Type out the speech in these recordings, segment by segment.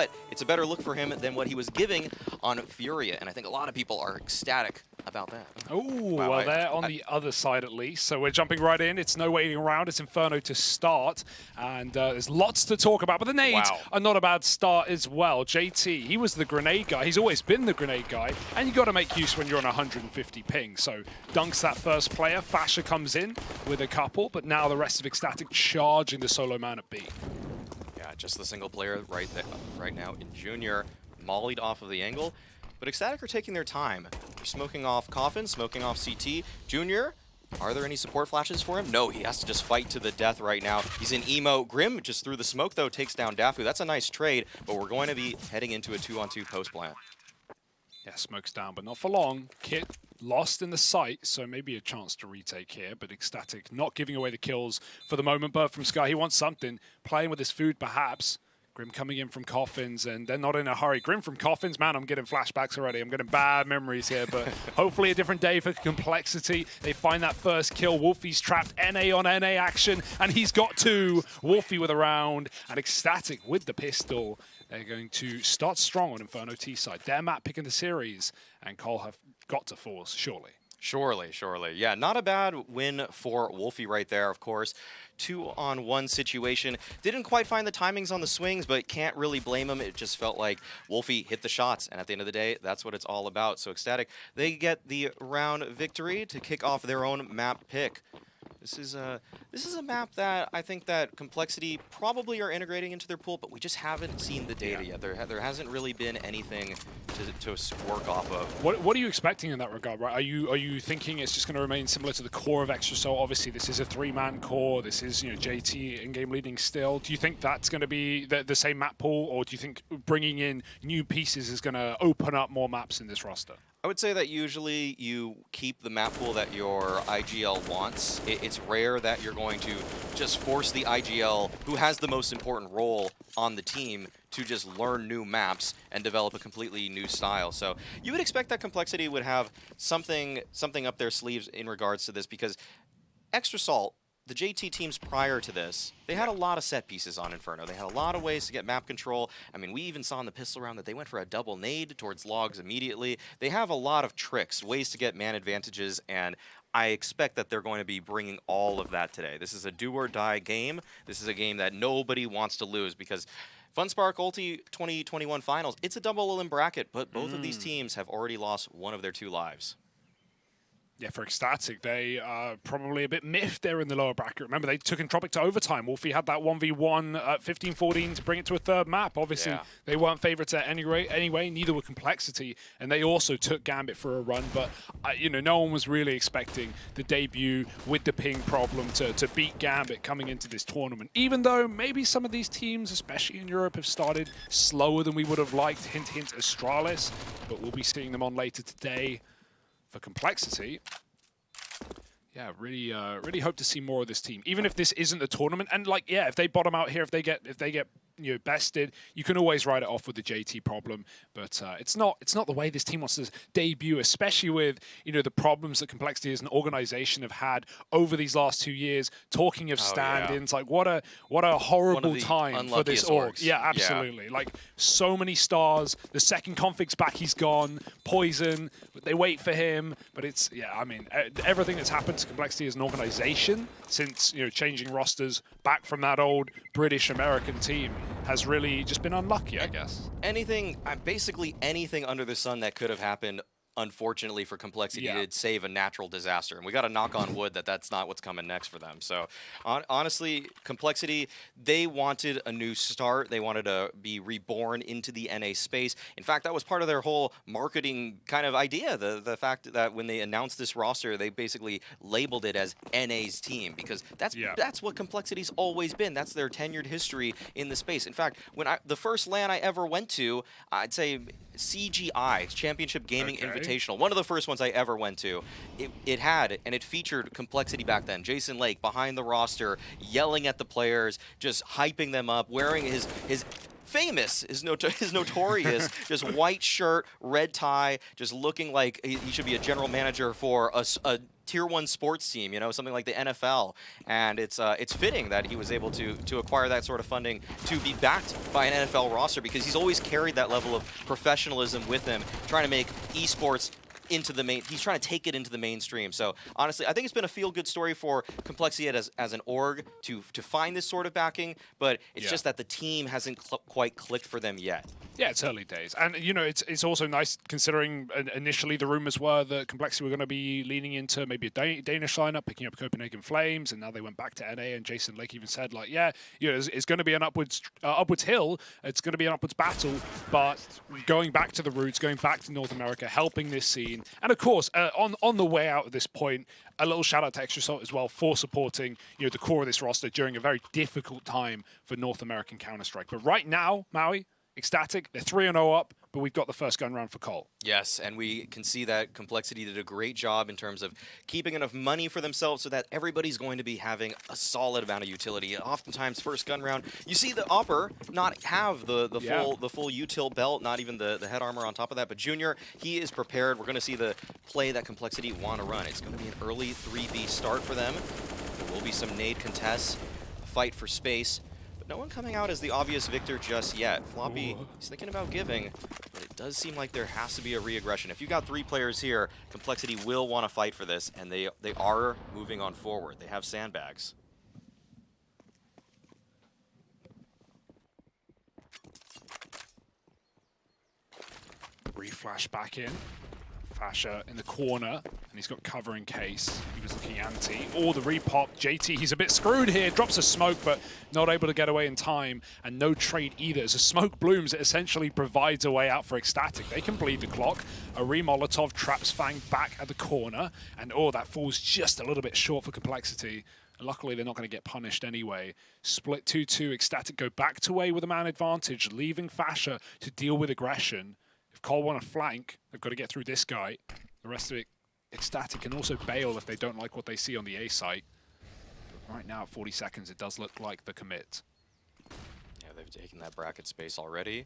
but it's a better look for him than what he was giving on Furia, and I think a lot of people are ecstatic about that. Oh, Wow, well, they're on the other side at least. So we're jumping right in. It's no waiting around. It's Inferno to start. And there's lots to talk about. But the nades are not a bad start as well. JT, he was the grenade guy. He's always been the grenade guy. And you got to make use when you're on 150 ping. So dunks that first player. Fasher comes in with a couple. But now the rest of Ecstatic charging the solo man at B. Yeah, just the single player right now in Junior, mollied off of the angle. But Ecstatic are taking their time. They're smoking off Coffin, smoking off CT. Junior, are there any support flashes for him? No, he has to just fight to the death right now. He's in emo. Grim just through the smoke, though, takes down Dafu. That's a nice trade, but we're going to be heading into a 2-on-2 post plant. Yeah, smoke's down, but not for long. Kit lost in the sight, so maybe a chance to retake here, but Ecstatic not giving away the kills for the moment. But from Sky, he wants something. Playing with his food, perhaps. Grim coming in from Coffins, and they're not in a hurry. Grim from Coffins, man, I'm getting flashbacks already. I'm getting bad memories here, but hopefully a different day for Complexity. They find that first kill. Wolfie's trapped. NA on NA action, and he's got two. Wolfie with a round, and Ecstatic with the pistol. They're going to start strong on Inferno T side. Their map picking the series, and Cole have got to force, surely. Surely. Yeah, not a bad win for Wolfie right there, of course. 2-on-1 situation. Didn't quite find the timings on the swings, but can't really blame him. It just felt like Wolfie hit the shots, and at the end of the day, that's what it's all about. So Ecstatic, they get the round victory to kick off their own map pick. This is a map that I think that Complexity probably are integrating into their pool, but we just haven't seen the data yet. There hasn't really been anything to work off of. What are you expecting in that regard, right? Are you thinking it's just going to remain similar to the core of Extra Soul? Obviously, this is a three-man core. This is, JT in-game leading still. Do you think that's going to be the same map pool, or do you think bringing in new pieces is going to open up more maps in this roster? I would say that usually you keep the map pool that your IGL wants. It's rare that you're going to just force the IGL, who has the most important role on the team, to just learn new maps and develop a completely new style. So you would expect that Complexity would have something up their sleeves in regards to this, because Extra Salt, the JT teams prior to this, they had a lot of set pieces on Inferno. They had a lot of ways to get map control. I mean, we even saw in the pistol round that they went for a double nade towards logs immediately. They have a lot of tricks, ways to get man advantages, and I expect that they're going to be bringing all of that today. This is a do-or-die game. This is a game that nobody wants to lose, because Funspark Ulti 2021 Finals, it's a double elim bracket, but both of these teams have already lost one of their 2 lives. Yeah, for Ecstatic, they are probably a bit miffed there in the lower bracket. Remember, they took Entropic to overtime. Wolfie had that 1v1 at 15-14 to bring it to a third map. Obviously, they weren't favorites at anyway, neither were Complexity, and they also took Gambit for a run. But, no one was really expecting the debut with the ping problem to beat Gambit coming into this tournament. Even though maybe some of these teams, especially in Europe, have started slower than we would have liked. Hint, hint, Astralis. But we'll be seeing them on later today. For Complexity, yeah, really hope to see more of this team. Even if this isn't the tournament, and if they bottom out here, if they get bested, you can always write it off with the JT problem. But it's not the way this team wants to debut, especially with the problems that Complexity as an organization have had over these last 2 years. Talking of stand-ins, what a horrible time for this org. Yeah, absolutely. Yeah. Like, so many stars. The second config's back, he's gone. Poison, they wait for him. But it's everything that's happened to Complexity as an organization since changing rosters back from that old British American team has really just been unlucky, I guess. Basically anything under the sun that could have happened, unfortunately for Complexity, did save a natural disaster. And we got to knock on wood that that's not what's coming next for them. So honestly, Complexity, they wanted a new start. They wanted to be reborn into the NA space. In fact, that was part of their whole marketing kind of idea. The fact that when they announced this roster, they basically labeled it as NA's team, because that's what Complexity's always been. That's their tenured history in the space. In fact, the first LAN I ever went to, I'd say CGI, Championship Gaming Invitational, one of the first ones I ever went to. It featured Complexity back then. Jason Lake behind the roster, yelling at the players, just hyping them up, wearing his famous, is notorious. Just white shirt, red tie, just looking like he should be a general manager for a Tier 1 sports team, you know, something like the NFL. And it's fitting that he was able to acquire that sort of funding to be backed by an NFL roster, because he's always carried that level of professionalism with him, trying to make esports into the main. He's trying to take it into the mainstream. So honestly, I think it's been a feel-good story for Complexity as an org to find this sort of backing, but it's just that the team hasn't quite clicked for them yet. Yeah, it's early days. And, you know, it's also nice considering initially the rumors were that Complexity were going to be leaning into maybe a Danish lineup, picking up Copenhagen Flames, and now they went back to NA, and Jason Lake even said, like, yeah, you know, it's going to be an upwards hill, it's going to be an upwards battle, but going back to the roots, going back to North America, helping this scene. And, of course, on the way out at this point, a little shout-out to Extrasalt as well for supporting, you know, the core of this roster during a very difficult time for North American Counter-Strike. But right now, Maui, Ecstatic, they're 3-0 up, but we've got the first gun round for Cole. Yes, and we can see that Complexity did a great job in terms of keeping enough money for themselves so that everybody's going to be having a solid amount of utility. Oftentimes, first gun round, you see the Opper not have the full util belt, not even the head armor on top of that, but Junior, he is prepared. We're going to see the play that Complexity want to run. It's going to be an early 3B start for them. There will be some nade contests, a fight for space. No one coming out as the obvious victor just yet. Floppy, he's thinking about giving, but it does seem like there has to be a re-aggression. If you got 3 players here, Complexity will want to fight for this, and they are moving on forward. They have sandbags. Reflash back in. Fasher in the corner, and he's got cover in case. He was looking anti. Or the repop. JT, he's a bit screwed here. Drops a smoke, but not able to get away in time. And no trade either. As the smoke blooms, it essentially provides a way out for Ecstatic. They can bleed the clock. A re-Molotov traps Fang back at the corner. And that falls just a little bit short for Complexity. Luckily, they're not going to get punished anyway. Split 2-2. Ecstatic go back to A with a man advantage, leaving Fasher to deal with aggression. If Cole want to flank, they've got to get through this guy. The rest of it, Ecstatic can also bail if they don't like what they see on the A site. But right now, at 40 seconds, it does look like the commit. Yeah, they've taken that bracket space already.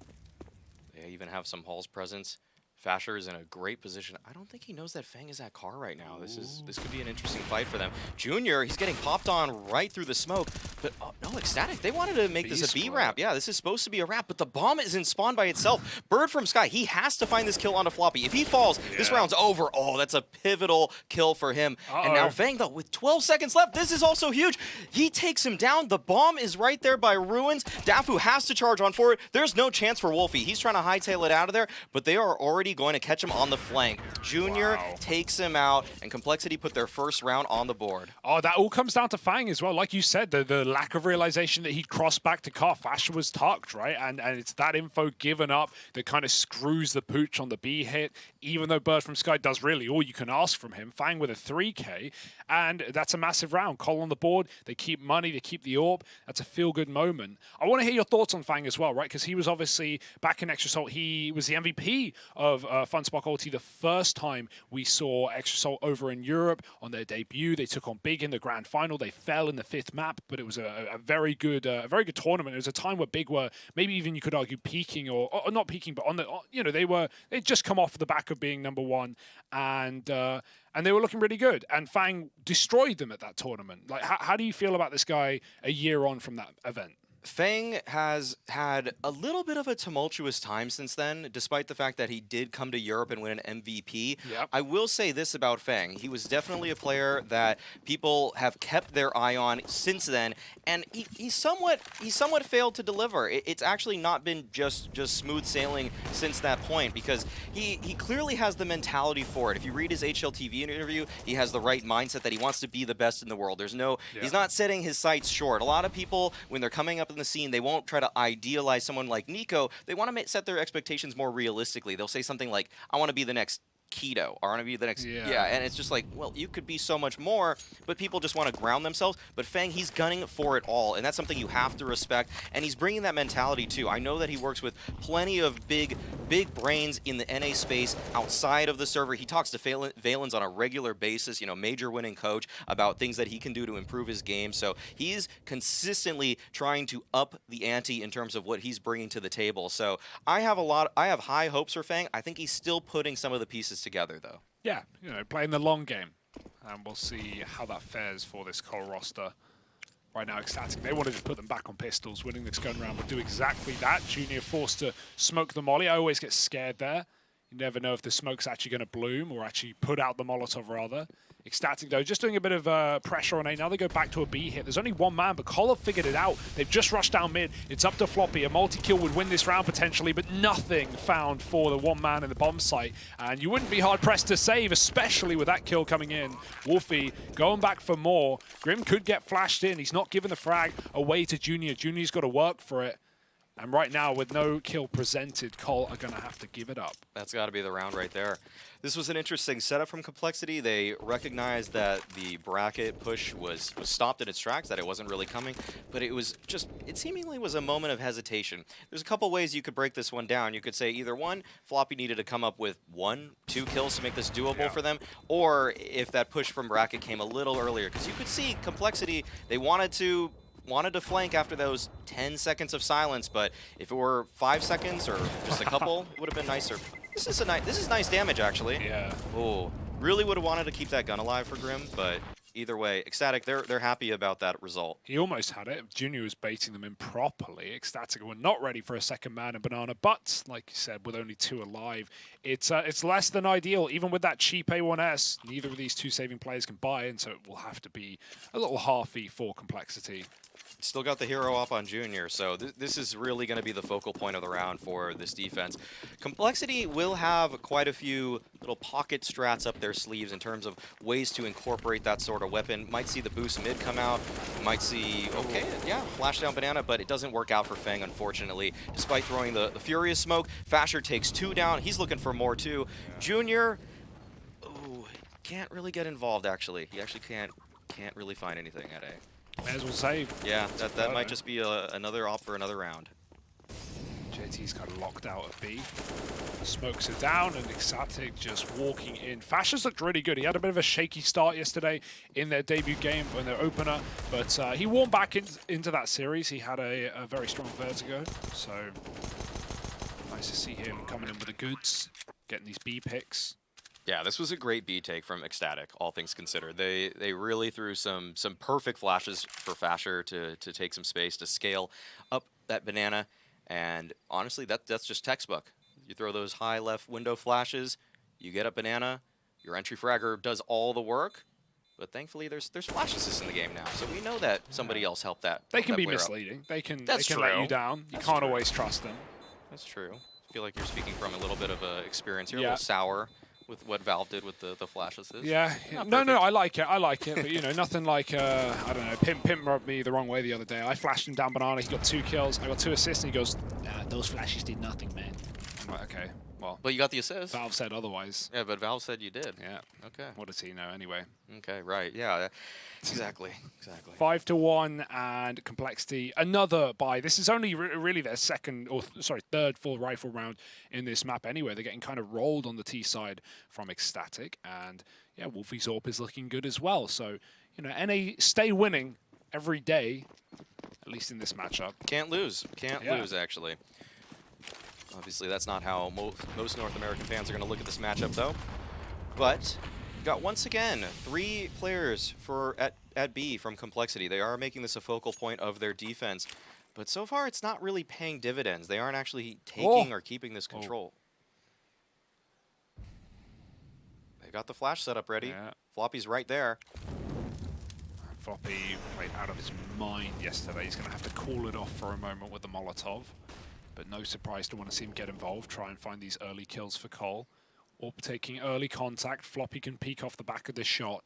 They even have some Hall's presence. Fasher is in a great position. I don't think he knows that Fang is at car right now. This could be an interesting fight for them. Junior, he's getting popped on right through the smoke. But no, Ecstatic, they wanted to make this a B wrap. Yeah, this is supposed to be a wrap, but the bomb isn't spawned by itself. Bird from Sky, he has to find this kill onto Floppy. If he falls, this round's over. Oh, that's a pivotal kill for him. And now Fang, though, with 12 seconds left, this is also huge. He takes him down. The bomb is right there by Ruins. Dafu has to charge on forward. There's no chance for Wolfie. He's trying to hightail it out of there, but they are already going to catch him on the flank. Junior takes him out, and Complexity put their first round on the board. Oh, that all comes down to Fang as well. Like you said, the lack of realization that he crossed back to car. Fasher was tucked, right? And it's that info given up that kind of screws the pooch on the B hit, even though Bird from Sky does really all you can ask from him. Fang with a 3K, and that's a massive round. Cole on the board, they keep money, they keep the orb. That's a feel-good moment. I want to hear your thoughts on Fang as well, right? Because he was obviously, back in Extrasalt, he was the MVP of Funspark Ulti the first time we saw Extrasalt over in Europe on their debut. They took on Big in the grand final. They fell in the 5th map, but it was a very good tournament. It was a time where Big were, maybe even you could argue, peaking or not peaking, but on the, you know, they'd just come off the back of being #1, and they were looking really good. And Fang destroyed them at that tournament. Like, how do you feel about this guy a year on from that event? Fang has had a little bit of a tumultuous time since then, despite the fact that he did come to Europe and win an MVP. Yep. I will say this about Fang. He was definitely a player that people have kept their eye on since then, and he somewhat failed to deliver. It's actually not been just smooth sailing since that point, because he clearly has the mentality for it. If you read his HLTV interview, he has the right mindset that he wants to be the best in the world. He's not setting his sights short. A lot of people, when they're coming up in the scene, they won't try to idealize someone like Nico. They want to set their expectations more realistically. They'll say something like, I want to be the next keto? Are I gonna be the next? Yeah. And it's just like, well, you could be so much more, but people just want to ground themselves. But Fang, he's gunning for it all, and that's something you have to respect. And he's bringing that mentality too. I know that he works with plenty of big brains in the NA space outside of the server. He talks to Valens on a regular basis, you know, major winning coach, about things that he can do to improve his game. So he's consistently trying to up the ante in terms of what he's bringing to the table. So I have high hopes for Fang. I think he's still putting some of the pieces together, though. Yeah, you know, playing the long game. And we'll see how that fares for this Cole roster. Right now, Ecstatic, they want to just put them back on pistols. Winning this gun round will do exactly that. Junior forced to smoke the molly. I always get scared there. You never know if the smoke's actually going to bloom or actually put out the Molotov, rather. Ecstatic, though, just doing a bit of pressure on A. Now they go back to a B hit. There's only one man, but Cole figured it out. They've just rushed down mid. It's up to Floppy. A multi-kill would win this round potentially, but nothing found for the one man in the bomb site. And you wouldn't be hard-pressed to save, especially with that kill coming in. Wolfie going back for more. Grim could get flashed in. He's not giving the frag away to Junior. Junior's got to work for it. And right now, with no kill presented, Cole are going to have to give it up. That's got to be the round right there. This was an interesting setup from Complexity. They recognized that the bracket push was stopped in its tracks, that it wasn't really coming, but it was just, it seemingly was a moment of hesitation. There's a couple ways you could break this one down. You could say either one, Floppy needed to come up with 1-2 kills to make this doable for them, or if that push from bracket came a little earlier, because you could see Complexity, they wanted to flank after those 10 seconds of silence, but if it were 5 seconds or just a couple, it would have been nicer. This is nice damage, actually. Yeah. Oh, really would have wanted to keep that gun alive for Grim, but either way, Ecstatic, they're happy about that result. He almost had it. Junior was baiting them in properly. Ecstatic were not ready for a second man and Banana, but like you said, with only 2 alive, it's less than ideal. Even with that cheap A1S, neither of these 2 saving players can buy, and so it will have to be a little halfy for Complexity. Still got the hero up on Junior, so this is really going to be the focal point of the round for this defense. Complexity will have quite a few little pocket strats up their sleeves in terms of ways to incorporate that sort of weapon. Might see the boost mid come out, might see, okay, yeah, flash down Banana, but it doesn't work out for Fang, unfortunately. Despite throwing the Furious Smoke, Fasher takes 2 down. He's looking for more, too. Junior, ooh, can't really get involved, actually. He actually can't really find anything at A. May as well save. Yeah, that might just be another op for another round. JT's kind of locked out of B. Smokes it down, and Ecstatic just walking in. Fasher's looked really good. He had a bit of a shaky start yesterday in their debut game, in their opener, but he warmed back into that series. He had a very strong vertigo, so nice to see him coming in with the goods, getting these B picks. Yeah, this was a great B take from Ecstatic, all things considered. They really threw some perfect flashes for Fasher to take some space, to scale up that Banana. And honestly, that's just textbook. You throw those high left window flashes, you get a Banana, your entry fragger does all the work. But thankfully, there's flash assist in the game now, so we know that somebody else helped that. They can be misleading. They can let you down. You That's can't true. always trust them. That's true. I feel like you're speaking from a little bit of experience here, Yeah. a little sour with what Valve did with the flash assist. Yeah, no, I like it, but you know, nothing like, I don't know, Pimp rubbed me the wrong way the other day. I flashed him down Banana, he got 2 kills, I got 2 assists, and he goes, those flashes did nothing, man. I'm like, okay, well. But you got the assist. Valve said otherwise. Yeah, but Valve said you did. Yeah. Okay. What does he know anyway? Okay, right, yeah, exactly. 5-1, and Complexity, another buy. This is only really their third full rifle round in this map anyway. They're getting kind of rolled on the T side from Ecstatic, and yeah, Wolfie Zorp is looking good as well. So, you know, NA stay winning every day, at least in this matchup. Can't lose, actually. Obviously, that's not how most North American fans are going to look at this matchup, though. But we've got, once again, 3 players at B from Complexity. They are making this a focal point of their defense. But so far, it's not really paying dividends. They aren't actually taking or keeping this control. They've got the flash setup ready. Yeah. Floppy's right there. Floppy played out of his mind yesterday. He's going to have to cool it off for a moment with the Molotov. But no surprise to want to see him get involved, try and find these early kills for Cole. Orp taking early contact. Floppy can peek off the back of this shot.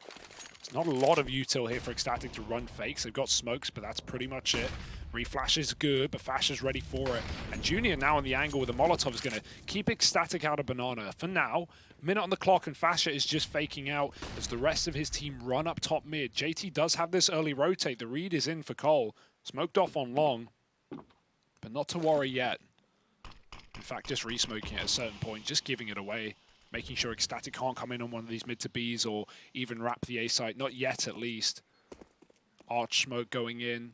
There's not a lot of util here for Ecstatic to run fakes. They've got smokes, but that's pretty much it. Reflash is good, but Fash is ready for it. And Junior now on the angle with the Molotov is going to keep Ecstatic out of Banana. For now, minute on the clock, and Fasher is just faking out as the rest of his team run up top mid. JT does have this early rotate. The read is in for Cole. Smoked off on long, but not to worry yet. In fact, just re-smoking at a certain point, just giving it away. Making sure Ecstatic can't come in on one of these mid to Bs or even wrap the A site. Not yet, at least. Arch smoke going in.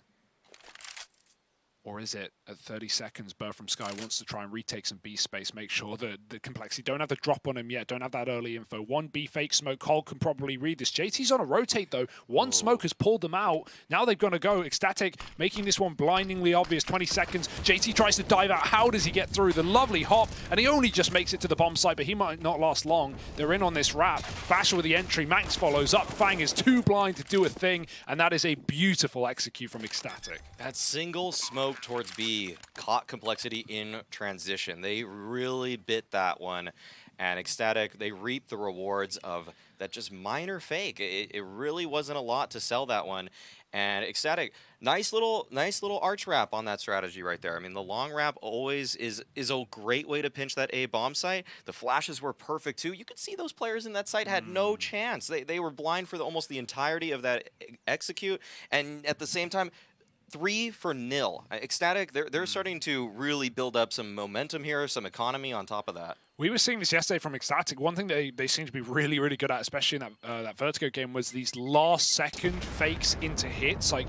Or is it at 30 seconds, Burr from Sky wants to try and retake some B space, make sure that the Complexity don't have the drop on him yet, don't have that early info. One B fake smoke, Cole can probably read this. JT's on a rotate though. One smoke has pulled them out. Now they're gonna go. Ecstatic making this one blindingly obvious. 20 seconds. JT tries to dive out. How does he get through? The lovely hop, and he only just makes it to the bomb site, but he might not last long. They're in on this wrap. Fasher with the entry. Max follows up. Fang is too blind to do a thing, and that is a beautiful execute from Ecstatic. That single smoke towards B caught Complexity in transition. They really bit that one. And Ecstatic, they reaped the rewards of that just minor fake. It really wasn't a lot to sell that one. And Ecstatic, nice little arch wrap on that strategy right there. I mean, the long wrap always is a great way to pinch that A bomb site. The flashes were perfect too. You could see those players in that site had no chance. They were blind for almost the entirety of that execute. And at the same time, 3-0. Ecstatic, they're starting to really build up some momentum here, some economy on top of that. We were seeing this yesterday from Ecstatic. One thing they seem to be really, really good at, especially in that Vertigo game, was these last-second fakes into hits. Like,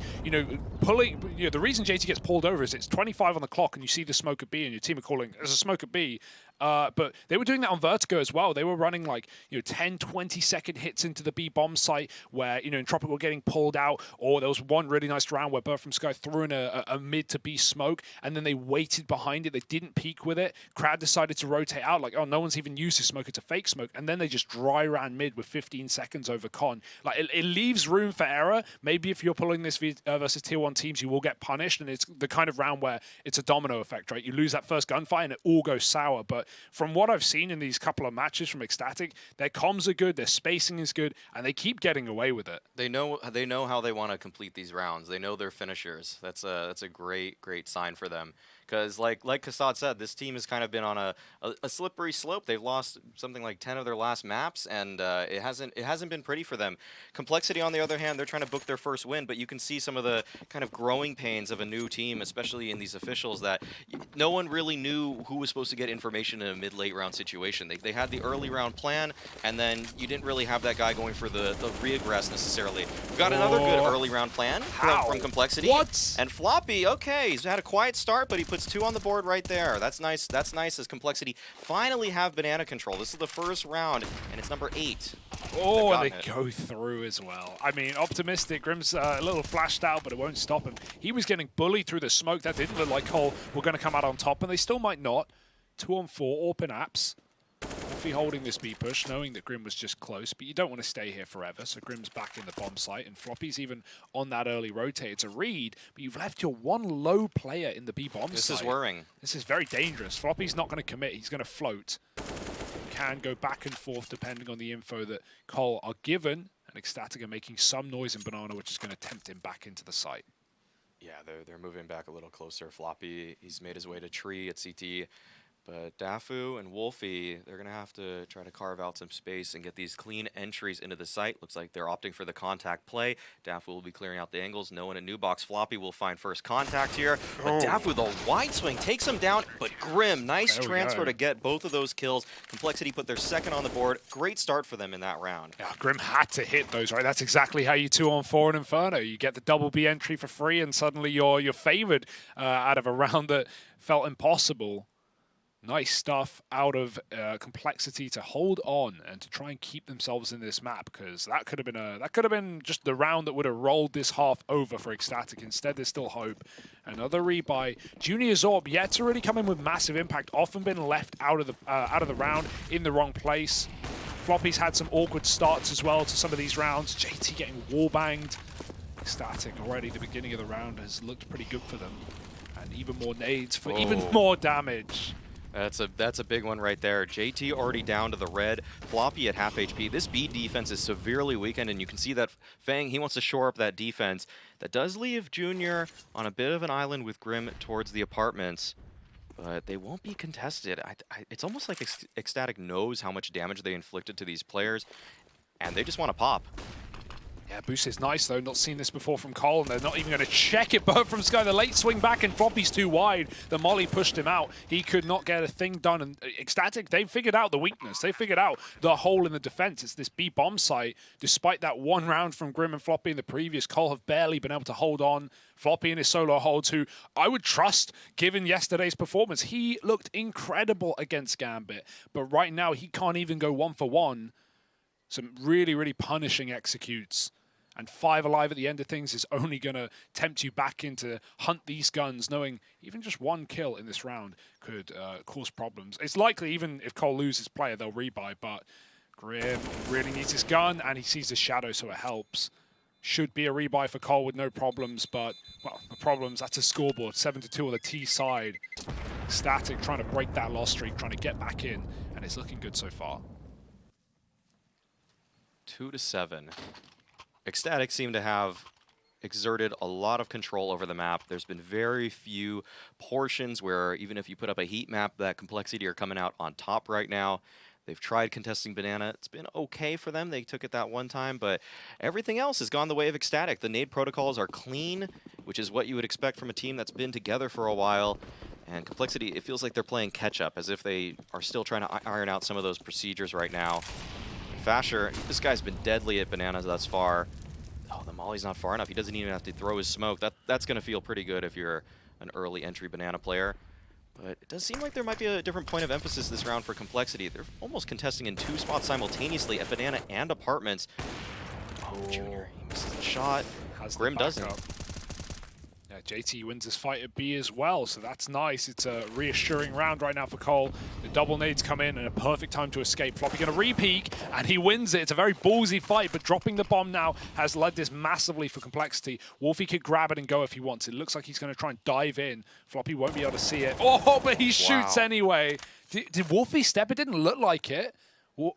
pulling. The reason JT gets pulled over is it's 25 on the clock, and you see the smoke at B, and your team are calling, there's a smoke at B. But they were doing that on Vertigo as well. They were running like 10, 20-second hits into the B bomb site where Entropic were getting pulled out, or there was one really nice round where Burr from Sky threw in a mid to B smoke, and then they waited behind it. They didn't peek with it. Crowd decided to rotate out, like, oh, no one's even used this smoke. It's a fake smoke, and then they just dry ran mid with 15 seconds over con. Like it leaves room for error. Maybe if you're pulling this versus tier 1 teams, you will get punished, and it's the kind of round where it's a domino effect, right? You lose that first gunfight and it all goes sour. But from what I've seen in these couple of matches from Ecstatic, their comms are good, their spacing is good, and they keep getting away with it. They know how they want to complete these rounds. They know their finishers. That's a great sign for them. Because like Kassad said, this team has kind of been on a slippery slope. They've lost something like 10 of their last maps, and it hasn't been pretty for them. Complexity, on the other hand, they're trying to book their first win, but you can see some of the kind of growing pains of a new team, especially in these officials, that no one really knew who was supposed to get information in a mid-late round situation. They had the early round plan, and then you didn't really have that guy going for the re-aggress necessarily. We've got another good early round plan from Complexity. What? And Floppy, okay, he's had a quiet start, but he puts 2 on the board right there. That's nice. That's nice as Complexity finally have banana control. This is the first round, and it's number 8. Oh, and they go through as well. I mean, optimistic. Grim's a little flashed out, but it won't stop him. He was getting bullied through the smoke. That didn't look like Cole were going to come out on top, and they still might not. 2 on 4, open apps. Wolfie holding this B push, knowing that Grim was just close, but you don't want to stay here forever, so Grim's back in the bomb site, and Floppy's even on that early rotate. It's a read, but you've left your one low player in the B bomb site. This is worrying. This is very dangerous. Floppy's not going to commit, he's going to float. Can go back and forth depending on the info that Cole are given, and Ecstatic are making some noise in Banana, which is going to tempt him back into the site. Yeah, they're moving back a little closer. Floppy, he's made his way to tree at CT. But Dafu and Wolfie, they're going to have to try to carve out some space and get these clean entries into the site. Looks like they're opting for the contact play. Dafu will be clearing out the angles. No one in new box. Floppy will find first contact here. But Dafu, the wide swing, takes him down. But Grim, nice transfer to get both of those kills. Complexity put their second on the board. Great start for them in that round. Yeah, Grim had to hit those, right? That's exactly how you 2 on 4 in Inferno. You get the double B entry for free, and suddenly you're favored out of a round that felt impossible. Nice stuff out of Complexity to hold on and to try and keep themselves in this map, because that could have been just the round that would have rolled this half over for Ecstatic. Instead, there's still hope. Another rebuy. Junior Zorb yet to really come in with massive impact. Often been left out of the round in the wrong place. Floppy's had some awkward starts as well to some of these rounds. JT getting wallbanged. Ecstatic already the beginning of the round has looked pretty good for them, and even more nades for even more damage. That's a big one right there. JT already down to the red, Floppy at half HP. This B defense is severely weakened, and you can see that Fang, he wants to shore up that defense. That does leave Junior on a bit of an island with Grim towards the apartments, but they won't be contested. It's almost like Ecstatic knows how much damage they inflicted to these players, and they just want to pop. Yeah, boost is nice though. Not seen this before from Cole, and they're not even going to check it. But from Sky, the late swing back, and Floppy's too wide. The molly pushed him out. He could not get a thing done. And Ecstatic, they figured out the weakness. They figured out the hole in the defense. It's this B bomb site. Despite that one round from Grim and Floppy in the previous, Cole have barely been able to hold on. Floppy in his solo holds, who I would trust given yesterday's performance. He looked incredible against Gambit, but right now he can't even go 1-for-1. Some really, really punishing executes. And 5 alive at the end of things is only going to tempt you back into hunt these guns, knowing even just one kill in this round could cause problems. It's likely even if Cole loses player, they'll rebuy, but Grim really needs his gun, and he sees the shadow, so it helps. Should be a rebuy for Cole with no problems, but, well, the problems, that's a scoreboard. 7-2 on the T side. Ecstatic trying to break that loss streak, trying to get back in, and it's looking good so far. 2-7. Ecstatic seem to have exerted a lot of control over the map. There's been very few portions where even if you put up a heat map, that Complexity are coming out on top right now. They've tried contesting Banana. It's been okay for them. They took it that one time, but everything else has gone the way of Ecstatic. The nade protocols are clean, which is what you would expect from a team that's been together for a while. And Complexity, it feels like they're playing catch-up, as if they are still trying to iron out some of those procedures right now. Fasher, this guy's been deadly at Bananas thus far. Oh, the molly's not far enough. He doesn't even have to throw his smoke. That's going to feel pretty good if you're an early entry Banana player. But it does seem like there might be a different point of emphasis this round for Complexity. They're almost contesting in 2 spots simultaneously at Banana and Apartments. Oh, Junior, he misses the shot. Grim doesn't. Yeah, JT wins this fight at B as well, so that's nice. It's a reassuring round right now for Cole. The double nades come in and a perfect time to escape. Floppy going to re-peek, and he wins it. It's a very ballsy fight, but dropping the bomb now has led this massively for Complexity. Wolfie could grab it and go if he wants. It looks like he's going to try and dive in. Floppy won't be able to see it. Oh, but he shoots anyway. Did Wolfie step? It didn't look like it.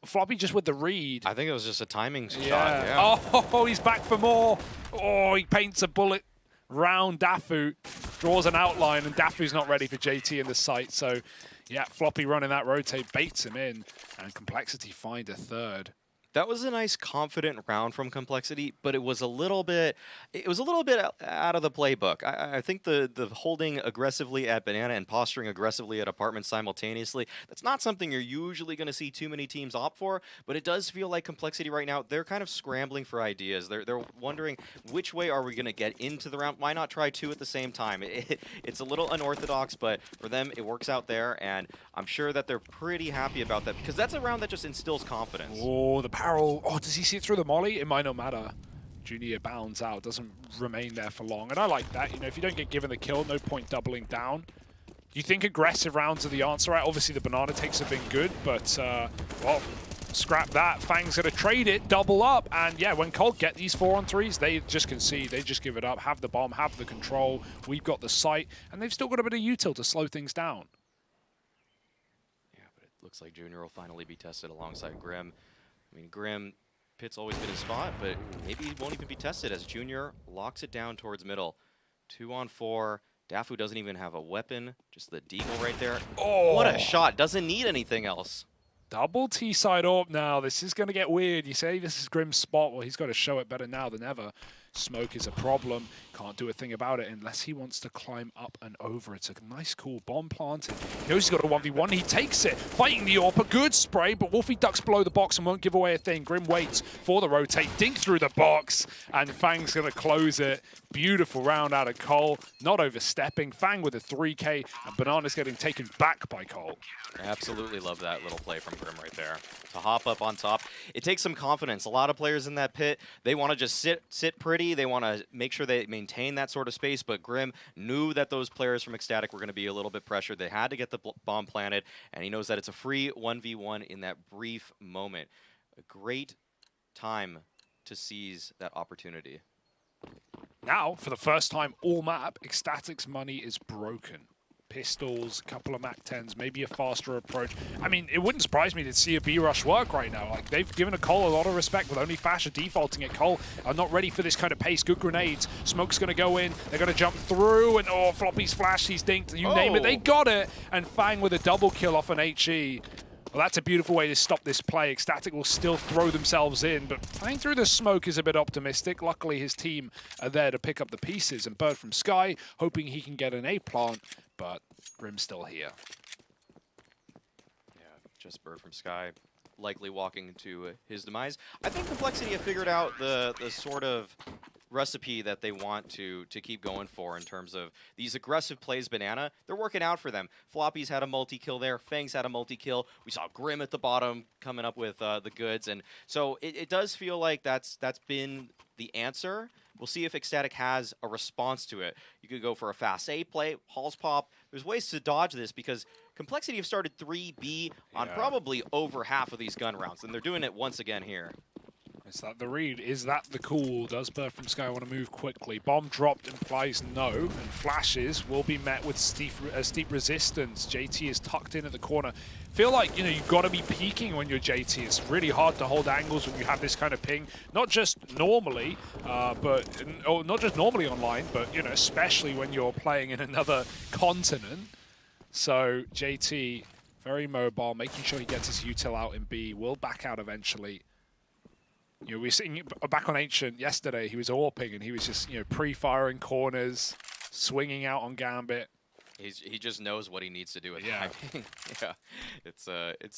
Floppy just with the read. I think it was just a timing shot. Yeah. Oh, he's back for more. Oh, he paints a bullet round Dafu, draws an outline, and Dafu's not ready for JT in the site. So, yeah, Floppy running that rotate, baits him in, and Complexity find a third. That was a nice, confident round from Complexity, but it was a little bit out of the playbook. I think the holding aggressively at Banana and posturing aggressively at Apartments simultaneously, that's not something you're usually going to see too many teams opt for, but it does feel like Complexity right now, they're kind of scrambling for ideas. They're wondering which way are we going to get into the round? Why not try 2 at the same time? It's a little unorthodox, but for them, it works out there, and I'm sure that they're pretty happy about that, because that's a round that just instills confidence. Oh, the barrel. Oh, does he see it through the molly? It might not matter. Junior bounds out, doesn't remain there for long. And I like that. You know, if you don't get given the kill, no point doubling down. You think aggressive rounds are the answer, right? Obviously, the banana takes have been good, but, well, scrap that. Fang's going to trade it, double up. And, yeah, when Colt get these 4-on-3s, they just concede. They just give it up, have the bomb, have the control. We've got the sight. And they've still got a bit of util to slow things down. Yeah, but it looks like Junior will finally be tested alongside Grim. I mean, Grim, Pit's always been his spot, but maybe he won't even be tested as Junior locks it down towards middle. 2-on-4. Dafu doesn't even have a weapon, just the deagle right there. Oh, what a shot. Doesn't need anything else. Double T-side up now. This is going to get weird. You say this is Grim's spot. Well, he's got to show it better now than ever. Smoke is a problem. Can't do a thing about it unless he wants to climb up and over. It's a nice, cool bomb planted. He knows he's got a 1v1. He takes it. Fighting the AWP. A good spray, but Wolfie ducks below the box and won't give away a thing. Grim waits for the rotate. Dink through the box. And Fang's going to close it. Beautiful round out of Cole. Not overstepping. Fang with a 3K. And Banana's getting taken back by Cole. I absolutely love that little play from Grim right there. To hop up on top. It takes some confidence. A lot of players in that pit, they want to just sit pretty. They want to make sure they maintain that sort of space, but Grim knew that those players from Ecstatic were going to be a little bit pressured. They had to get the bomb planted, and he knows that it's a free 1v1 in that brief moment. A great time to seize that opportunity. Now, for the first time all map, Ecstatic's money is broken. pistols, a couple of MAC-10s, maybe a faster approach. I mean, it wouldn't surprise me to see a B-rush work right now. Like, they've given a Cole a lot of respect with only Fasher defaulting it. Cole are not ready for this kind of pace. Good grenades. Smoke's going to go in. They're going to jump through, and oh, Floppy's flash, he's dinked. You name it, they got it. And Fang with a double kill off an HE. Well, that's a beautiful way to stop this play. Ecstatic will still throw themselves in, but playing through the smoke is a bit optimistic. Luckily, his team are there to pick up the pieces, and Bird from Sky hoping he can get an A plant, but Grim's still here. Yeah, just Bird from Sky likely walking into his demise. I think Complexity have figured out the sort of recipe that they want to keep going for in terms of these aggressive plays. Banana, they're working out for them. Floppy's had a multi-kill there. Fang's had a multi-kill. We saw Grim at the bottom coming up with the goods. And so it does feel like that's been the answer. We'll see if Ecstatic has a response to it. You could go for a fast A play, Halls pop. There's ways to dodge this because Complexity have started 3B on probably over half of these gun rounds, and they're doing it once again here. Is that the read? Is that the call? Does Bird from Sky want to move quickly? Bomb dropped implies no, and flashes will be met with steep resistance. JT is tucked in at the corner. Feel like, you know, you've got to be peeking when you're JT. It's really hard to hold angles when you have this kind of ping. Not just normally, not just normally online, but, you know, especially when you're playing in another continent. So JT, very mobile, making sure he gets his util out in B. Will back out eventually. You know, we were seeing back on Ancient yesterday, he was AWPing and he was just, you know, pre-firing corners, swinging out on Gambit. He just knows what he needs to do with timing. Yeah, it's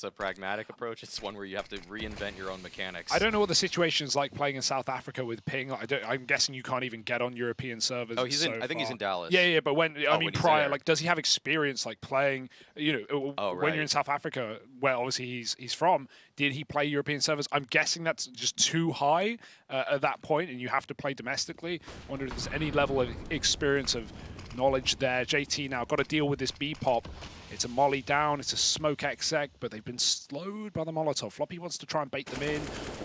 a pragmatic approach. It's one where you have to reinvent your own mechanics. I don't know what the situation is like playing in South Africa with ping. I'm guessing you can't even get on European servers. Oh, I think he's in Dallas. Yeah, but when prior, like, does he have experience like playing? You know, when you're in South Africa, where obviously he's from, did he play European servers? I'm guessing that's just too high at that point, and you have to play domestically. I wonder if there's any level of experience of knowledge there. JT now got to deal with this B pop. It's a molly down, it's a smoke exec, but they've been slowed by the Molotov. Floppy wants to try and bait them in.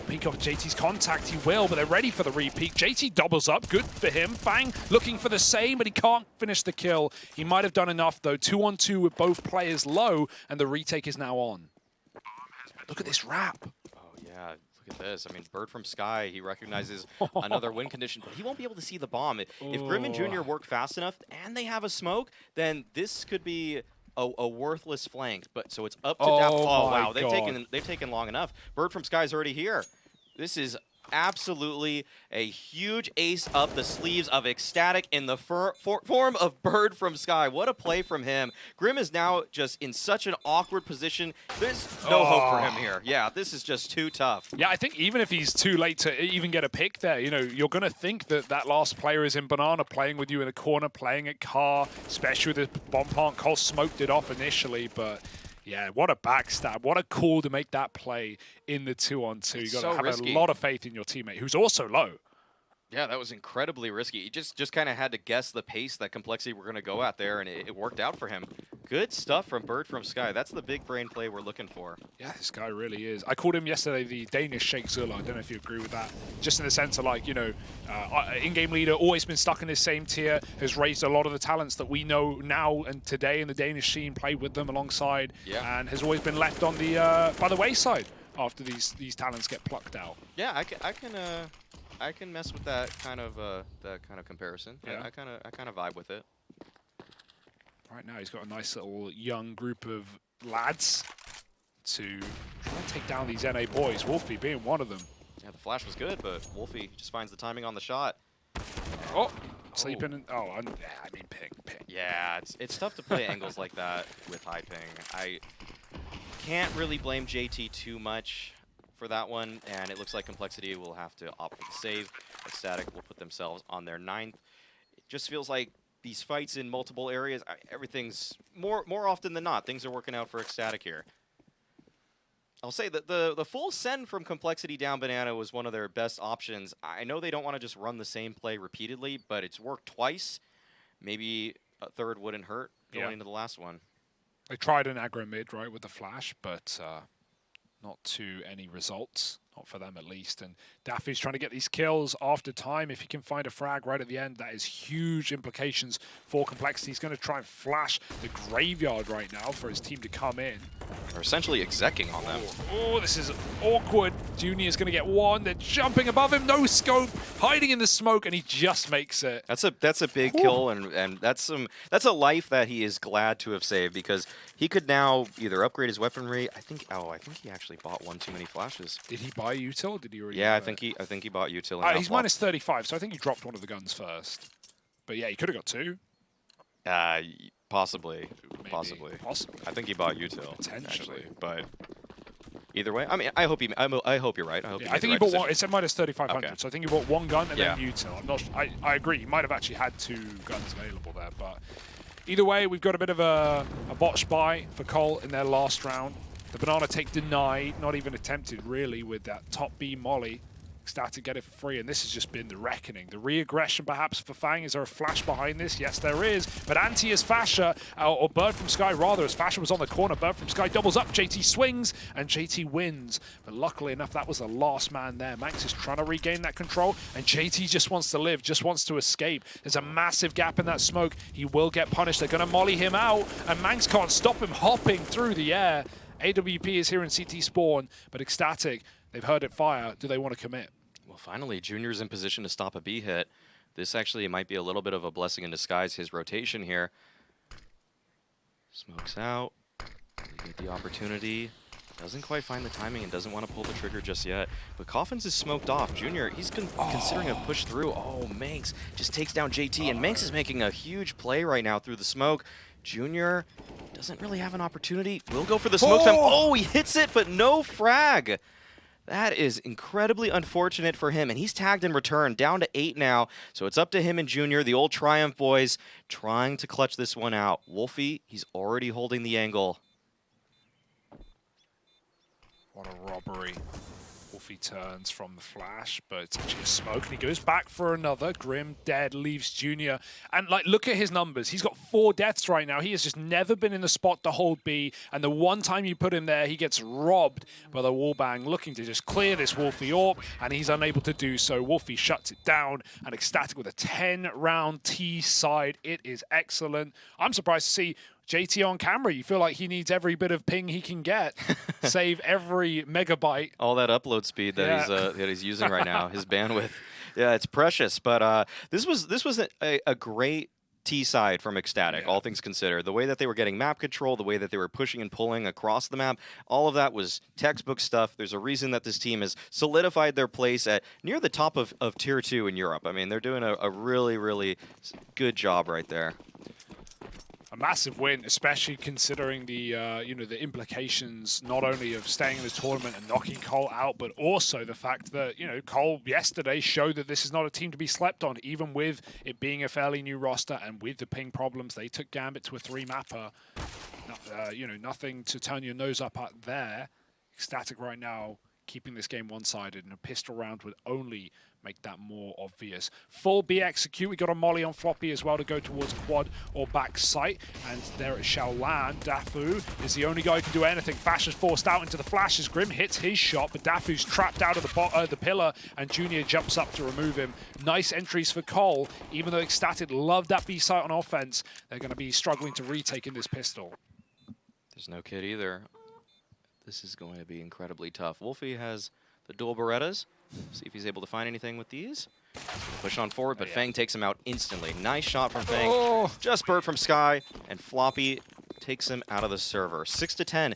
Peek off JT's contact, he will, but they're ready for the repeat. JT doubles up, good for him. Fang looking for the same, but he can't finish the kill. He might have done enough though. 2-on-2 with both players low, and the retake is now on. Look at this wrap. Oh yeah. Look at this. I mean, Bird from Sky, he recognizes another win condition, but he won't be able to see the bomb. If Grim and Junior work fast enough and they have a smoke, then this could be a worthless flank. But so it's up to Daph. Oh wow, they've taken long enough. Bird from Sky's already here. This is absolutely a huge ace up the sleeves of Ecstatic in the form of Bird from Sky. What a play from him. Grim is now just in such an awkward position. There's no hope for him here. Yeah, this is just too tough. Yeah, I think even if he's too late to even get a pick there, you know, you're going to think that that last player is in Banana, playing with you in a corner, playing at car, especially with the bomb plant. Cole smoked it off initially, but yeah, what a backstab. What a call to make that play in the 2-on-2. You got to have risky. A lot of faith in your teammate, who's also low. Yeah, that was incredibly risky. He just kind of had to guess the pace that Complexity were going to go at there, and it worked out for him. Good stuff from Bird from Sky. That's the big brain play we're looking for. Yeah, this guy really is. I called him yesterday the Danish Sheikh Zula. I don't know if you agree with that. Just in the sense of, like, you know, in-game leader, always been stuck in this same tier, has raised a lot of the talents that we know now and today in the Danish scene, played with them alongside, and has always been left on the by the wayside after these talents get plucked out. Yeah, I can mess with that kind of comparison. Yeah, I kind of vibe with it. Right now, he's got a nice little young group of lads to try and take down these NA boys. Wolfie being one of them. Yeah, the flash was good, but Wolfie just finds the timing on the shot. Oh, sleeping. And, I mean ping. Yeah, it's tough to play angles like that with high ping. I can't really blame JT too much for that one, and it looks like Complexity will have to opt for the save. Ecstatic will put themselves on their 9th. It just feels like these fights in multiple areas, everything's more often than not, things are working out for Ecstatic here. I'll say that the full send from Complexity down Banana was one of their best options. I know they don't want to just run the same play repeatedly, but it's worked twice. Maybe a third wouldn't hurt going into the last one. They tried an aggro mid, right, with the flash, but not to any results. Not for them, at least. And Daffy's trying to get these kills after time. If he can find a frag right at the end, that is huge implications for Complexity. He's going to try and flash the graveyard right now for his team to come in. They're essentially execing on them. Oh, this is awkward. Junior's going to get one. They're jumping above him. No scope. Hiding in the smoke, and he just makes it. That's a big kill, and that's a life that he is glad to have saved, because he could now either upgrade his weaponry. I think he actually bought one too many flashes. Did he buy util? Did he already? Yeah, I think he bought util. He's minus 35, so I think he dropped one of the guns first. But yeah, he could have got two. Possibly. Maybe. Possibly. Possibly. I think he bought util. Potentially. Actually, but either way, I mean, I hope you're right. I think he bought one. It said minus 3,500, Okay. so I think he bought one gun and then util. I'm not. I agree. He might have actually had two guns available there, but either way, we've got a bit of a botch buy for Cole in their last round. The banana take denied, not even attempted really with that top B molly. Ecstatic get it for free, and this has just been the reckoning. The re-aggression perhaps for Fang. Is there a flash behind this? Yes, there is. But anti is Fasher, or Bird from Sky rather, as Fasher was on the corner. Bird from Sky doubles up, JT swings, and JT wins. But luckily enough, that was the last man there. Manx is trying to regain that control, and JT just wants to live, just wants to escape. There's a massive gap in that smoke. He will get punished. They're going to molly him out, and Manx can't stop him hopping through the air. AWP is here in CT spawn, but Ecstatic, they've heard it fire. Do they want to commit? Well, finally, Junior's in position to stop a B hit. This actually might be a little bit of a blessing in disguise, his rotation here. Smokes out. They get the opportunity. Doesn't quite find the timing and doesn't want to pull the trigger just yet. But Coffins is smoked off. Junior, he's considering a push through. Oh, Manx just takes down JT, and Manx is making a huge play right now through the smoke. Junior doesn't really have an opportunity. Will go for the smoke time. Oh, he hits it, but no frag. That is incredibly unfortunate for him, and he's tagged in return, down to 8 now. So it's up to him and Junior, the old Triumph boys, trying to clutch this one out. Wolfie, he's already holding the angle. What a robbery. Wolfie turns from the flash, but it's actually a smoke, and he goes back for another. Grim dead, leaves Junior. And like, look at his numbers. He's got 4 deaths right now. He has just never been in the spot to hold B, and the one time you put him there, he gets robbed by the wallbang, looking to just clear this Wolfie AWP, and he's unable to do so. Wolfie shuts it down, and Ecstatic with a 10-round T side. It is excellent. I'm surprised to see JT on camera. You feel like he needs every bit of ping he can get, save every megabyte. All that upload speed that he's using right now, his bandwidth. Yeah, it's precious. But this was a great T side from Ecstatic, all things considered. The way that they were getting map control, the way that they were pushing and pulling across the map, all of that was textbook stuff. There's a reason that this team has solidified their place at near the top of Tier 2 in Europe. I mean, they're doing a really, really good job right there. A massive win, especially considering the the implications not only of staying in the tournament and knocking Cole out, but also the fact that Cole yesterday showed that this is not a team to be slept on, even with it being a fairly new roster and with the ping problems. They took Gambit to a 3 mapper. Nothing to turn your nose up at there. Ecstatic right now keeping this game one-sided, and a pistol round would only make that more obvious. Full B execute. We got a molly on Floppy as well to go towards quad or back sight. And there it shall land. Dafu is the only guy who can do anything. Fash is forced out into the flashes. Grim hits his shot, but Dafu's trapped out of the pillar, and Junior jumps up to remove him. Nice entries for Cole. Even though Ecstatic loved that B site on offense, they're going to be struggling to retake in this pistol. There's no kid either. This is going to be incredibly tough. Wolfie has the dual Berettas. See if he's able to find anything with these. Push on forward, but Fang takes him out instantly. Nice shot from Fang. Just Bird from Sky, and Floppy takes him out of the server. 6-10.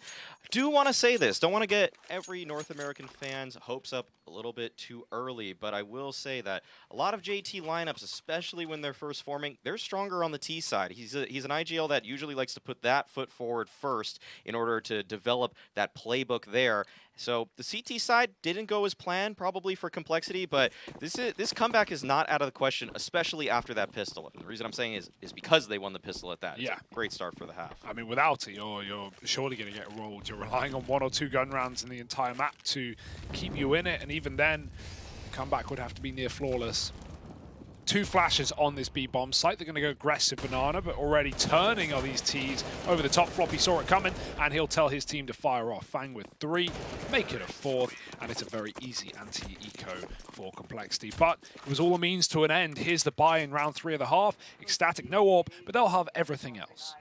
Do want to say this. Don't want to get every North American fan's hopes up a little bit too early, but I will say that a lot of JT lineups, especially when they're first forming, they're stronger on the T side. He's an IGL that usually likes to put that foot forward first in order to develop that playbook there. So the CT side didn't go as planned, probably for complexity, but this comeback is not out of the question, especially after that pistol. And the reason I'm saying is because they won the pistol at that. It's a great start for the half. I mean, without it, you're surely going to get rolled. You're relying on 1 or 2 gun rounds in the entire map to keep you in it, and even then, the comeback would have to be near flawless. 2 flashes on this B-bomb site. They're going to go aggressive banana, but already turning are these Ts over the top. Floppy saw it coming, and he'll tell his team to fire off. Fang with 3, make it a 4th, and it's a very easy anti-eco for Complexity. But it was all a means to an end. Here's the buy in round 3 of the half. Ecstatic, no AWP, but they'll have everything else.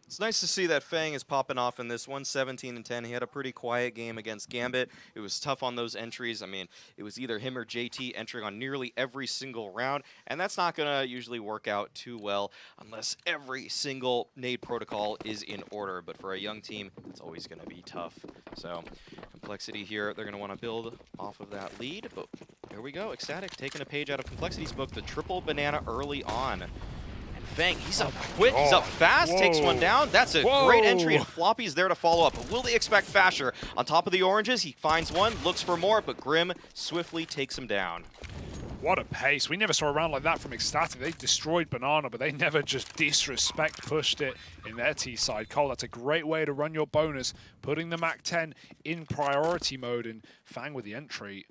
It's nice to see that Fang is popping off in this one, 17-10. He had a pretty quiet game against Gambit. It was tough on those entries. I mean, it was either him or JT entering on nearly every single round, and that's not going to usually work out too well unless every single nade protocol is in order. But for a young team, it's always going to be tough. So Complexity here, they're going to want to build off of that lead. But there we go, Ecstatic taking a page out of Complexity's book, the triple banana early on. Fang, he's up quick, he's up fast, takes one down. That's a great entry, and Floppy's there to follow up. But will they expect Fasher? On top of the oranges, he finds one, looks for more, but Grim swiftly takes him down. What a pace. We never saw a round like that from Ecstatic. They destroyed Banana, but they never just disrespect pushed it in their T side. Cole, that's a great way to run your bonus, putting the MAC-10 in priority mode, and Fang with the entry.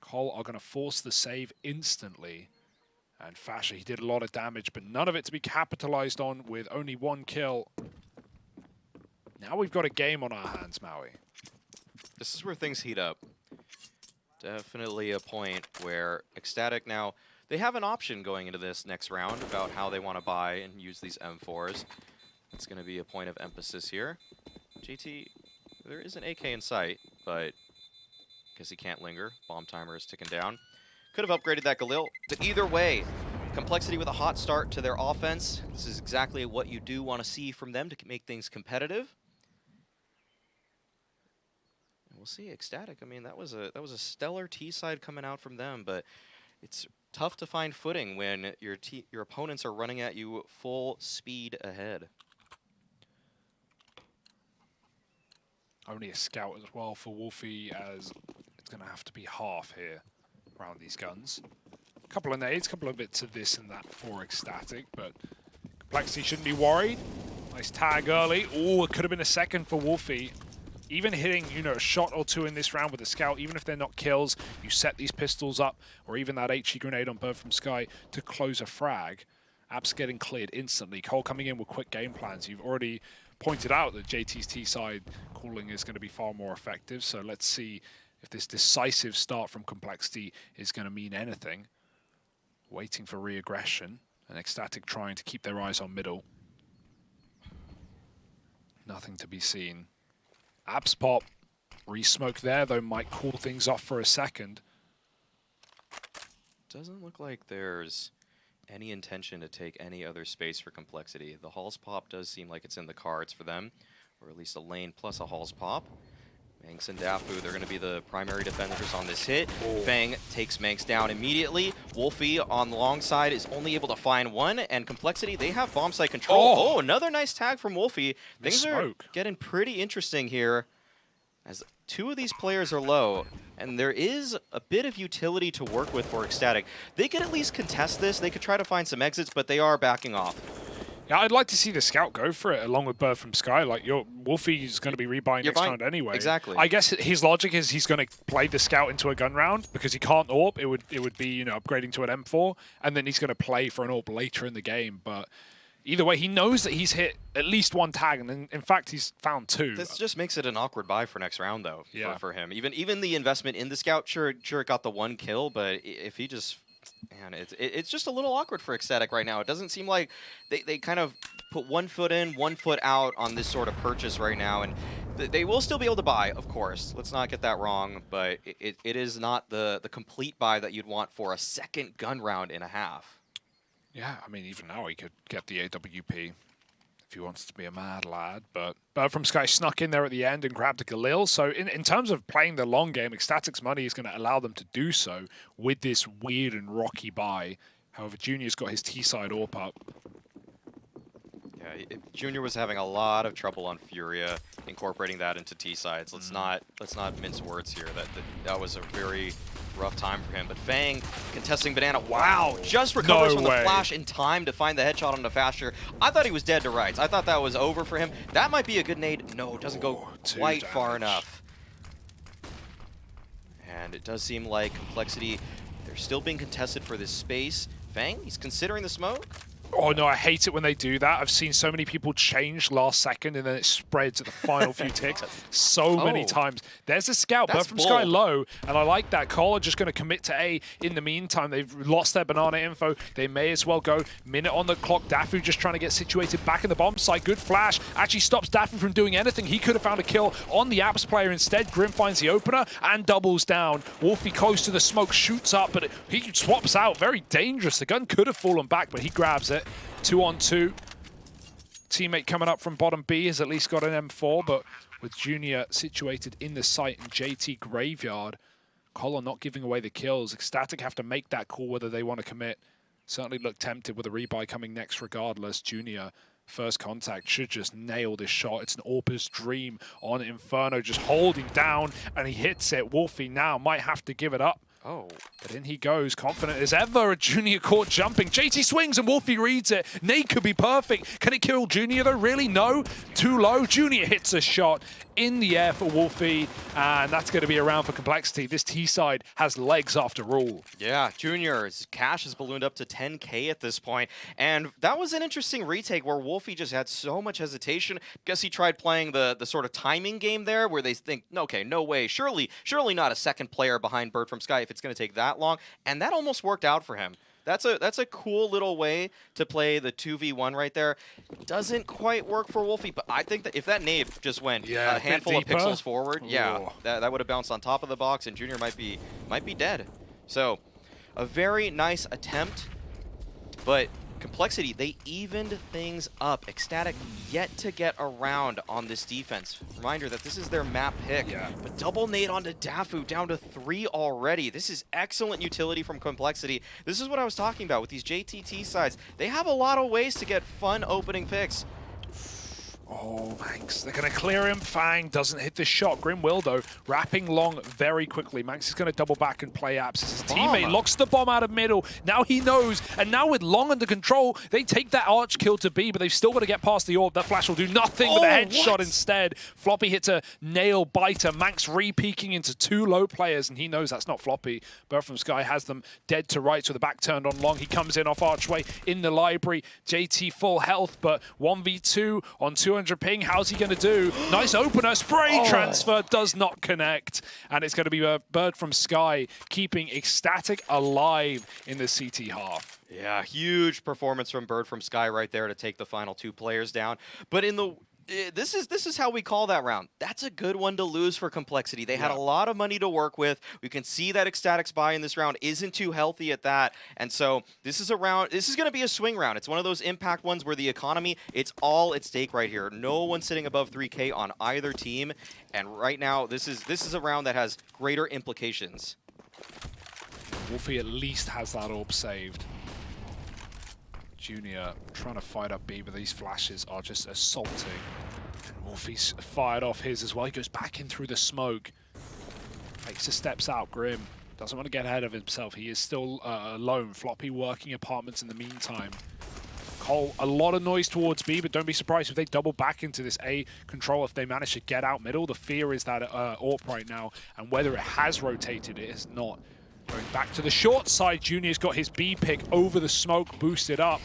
Cole are going to force the save instantly. And Fasher, he did a lot of damage, but none of it to be capitalized on with only 1 kill. Now we've got a game on our hands, Maui. This is where things heat up. Definitely a point where Ecstatic now, they have an option going into this next round about how they want to buy and use these M4s. It's going to be a point of emphasis here. JT, there is an AK in sight, but because he can't linger, bomb timer is ticking down. Could have upgraded that Galil, but either way, Complexity with a hot start to their offense. This is exactly what you do want to see from them to make things competitive. And we'll see Ecstatic. I mean, that was a stellar T side coming out from them, but it's tough to find footing when your opponents are running at you full speed ahead. Only a scout as well for Wolfie, as it's going to have to be half here around these guns. A couple of nades, a couple of bits of this and that for Ecstatic, but Complexity shouldn't be worried. Nice tag early. Oh, it could have been a second for Wolfie. Even hitting, you know, a shot or 2 in this round with a scout, even if they're not kills, you set these pistols up, or even that HE grenade on Bird from Sky to close a frag. Apps getting cleared instantly. Cole coming in with quick game plans. You've already pointed out that JT's T side calling is going to be far more effective, so let's see if this decisive start from Complexity is going to mean anything. Waiting for re-aggression, and Ecstatic trying to keep their eyes on middle. Nothing to be seen. Abs pop. Re-smoke there, though, might cool things off for a second. Doesn't look like there's any intention to take any other space for Complexity. The Halls pop does seem like it's in the cards for them, or at least a lane plus a Halls pop. Manx and Dafu, they're going to be the primary defenders on this hit. Fang takes Manx down immediately. Wolfie on the long side is only able to find one, and Complexity, they have bomb site control. Oh, another nice tag from Wolfie. Things are getting pretty interesting here, as 2 of these players are low, and there is a bit of utility to work with for Ecstatic. They could at least contest this. They could try to find some exits, but they are backing off. Yeah, I'd like to see the scout go for it along with Bird from Sky. Like, Wolfie's going to be rebuying next round anyway. Exactly. I guess his logic is he's going to play the scout into a gun round because he can't AWP. It would be, you know, upgrading to an M4, and then he's going to play for an AWP later in the game. But either way, he knows that he's hit at least 1 tag, and in fact, he's found 2. This just makes it an awkward buy for next round, though, for him. Even the investment in the scout, sure it got the 1 kill, but if he just... Man, it's just a little awkward for Ecstatic right now. It doesn't seem like they kind of put 1 foot in, 1 foot out on this sort of purchase right now, and they will still be able to buy, of course. Let's not get that wrong, but it is not the complete buy that you'd want for a second gun round and a half. Yeah, I mean, even now he could get the AWP if he wants to be a mad lad, but Bird from Sky snuck in there at the end and grabbed a Galil. So in terms of playing the long game, Ecstatic's money is going to allow them to do so with this weird and rocky buy. However, Junior's got his T-side AWP up. Yeah, Junior was having a lot of trouble on Furia, incorporating that into T-sides. Let's not mince words here. That was a very rough time for him. But Fang contesting Banana. Wow, just recovers from the flash in time to find the headshot on the Fasher. I thought he was dead to rights. I thought that was over for him. That might be a good nade. No, it doesn't go quite far enough. And it does seem like Complexity, they're still being contested for this space. Fang, he's considering the smoke. Oh no, I hate it when they do that. I've seen so many people change last second and then it spreads at the final few ticks so many times. There's a scout, but from Sky low, and I like that. Cole are just going to commit to A in the meantime. They've lost their banana info. They may as well go. Minute on the clock. Dafu just trying to get situated back in the bomb site. Good flash. Actually stops Dafu from doing anything. He could have found a kill on the Apps player instead. Grim finds the opener and doubles down. Wolfie close to the smoke, shoots up, but he swaps out. Very dangerous. The gun could have fallen back, but he grabs it. 2-on-2. Teammate coming up from bottom B has at least got an M4, but with Junior situated in the site and JT Graveyard, Collar not giving away the kills. Ecstatic have to make that call whether they want to commit. Certainly look tempted with a rebuy coming next regardless. Junior, first contact, should just nail this shot. It's an Orpa's dream on Inferno, just holding down, and he hits it. Wolfie now might have to give it up. Oh. But in he goes, confident as ever. A Junior caught jumping. JT swings and Wolfie reads it. Nade could be perfect. Can it kill Junior though? Really? No. Too low. Junior hits a shot in the air for Wolfie, and that's going to be a round for Complexity. This T-side has legs after all. Yeah, Junior's cash has ballooned up to 10K at this point, and that was an interesting retake where Wolfie just had so much hesitation. Guess he tried playing the sort of timing game there where they think, okay, no way, surely not a second player behind Bird from Sky if it's going to take that long, and that almost worked out for him. That's a cool little way to play the 2v1 right there. Doesn't quite work for Wolfie, but I think that if that nade just went a handful of pixels forward, that would have bounced on top of the box, and Junior might be dead. So, a very nice attempt, but Complexity, they evened things up. Ecstatic yet to get around on this defense. Reminder that this is their map pick. But double nade onto Dafu, down to 3 already. This is excellent utility from Complexity. This is what I was talking about with these JTT sides. They have a lot of ways to get fun opening picks. Oh, Manx, they're going to clear him. Fang doesn't hit the shot. Grim will, though, wrapping long very quickly. Manx is going to double back and play apps. His teammate locks the bomb out of middle. Now he knows, and now with Long under control, they take that arch kill to B, but they've still got to get past the orb. That flash will do nothing with a headshot instead. Floppy hits a nail biter. Manx re-peeking into 2 low players, and he knows that's not Floppy. Bird from Sky has them dead to right, so the back turned on Long. He comes in off archway in the library. JT full health, but 1v2 on 200 ping. How's he going to do? Nice opener. Spray transfer does not connect. And it's going to be a Bird from Sky keeping Ecstatic alive in the CT half. Yeah, huge performance from Bird from Sky right there to take the final 2 players down. But in the this is how we call that round. That's a good one to lose for Complexity. They had a lot of money to work with. We can see that Ecstatic's buy in this round isn't too healthy at that. And so this is going to be a swing round. It's one of those impact ones where the economy, it's all at stake right here. No one sitting above 3K on either team. And right now, this is a round that has greater implications. Wolfie at least has that orb saved. Junior trying to fight up B, but these flashes are just assaulting. And Wolfie's fired off his as well. He goes back in through the smoke. Fakes steps out. Grim doesn't want to get ahead of himself. He is still alone. Floppy working apartments in the meantime. Cole, a lot of noise towards B, but don't be surprised if they double back into this A control if they manage to get out middle. The fear is that AWP right now, and whether it has rotated, it is not. Going back to the short side, Junior's got his B pick over the smoke, boosted up.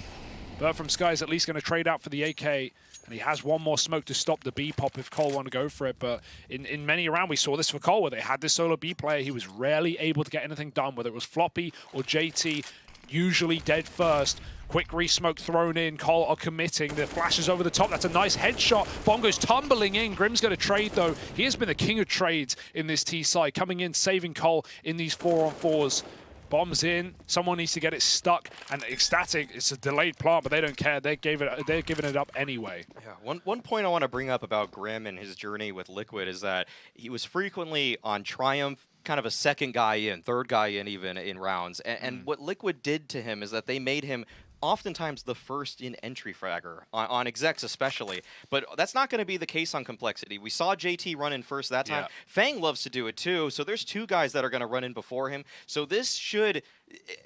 Bird from Sky is at least going to trade out for the AK, and he has one more smoke to stop the B pop if Cole want to go for it. But in many rounds, we saw this for Cole, where they had this solo B player. He was rarely able to get anything done, whether it was Floppy or JT, usually dead first. Quick re-smoke thrown in. Cole are committing. The flashes over the top. That's a nice headshot. Bomb goes tumbling in. Grim's going to trade, though. He has been the king of trades in this T-side, coming in, saving Cole in these 4-on-4s. Bombs in. Someone needs to get it stuck. And Ecstatic, it's a delayed plant, but they don't care. They're giving it up anyway. Yeah. One point I want to bring up about Grim and his journey with Liquid is that he was frequently on Triumph, kind of a second guy in, third guy in even in rounds. And what Liquid did to him is that they made him oftentimes the first in entry fragger, on execs especially. But that's not going to be the case on Complexity. We saw JT run in first that time. Fang loves to do it too, so there's 2 guys that are going to run in before him. So this should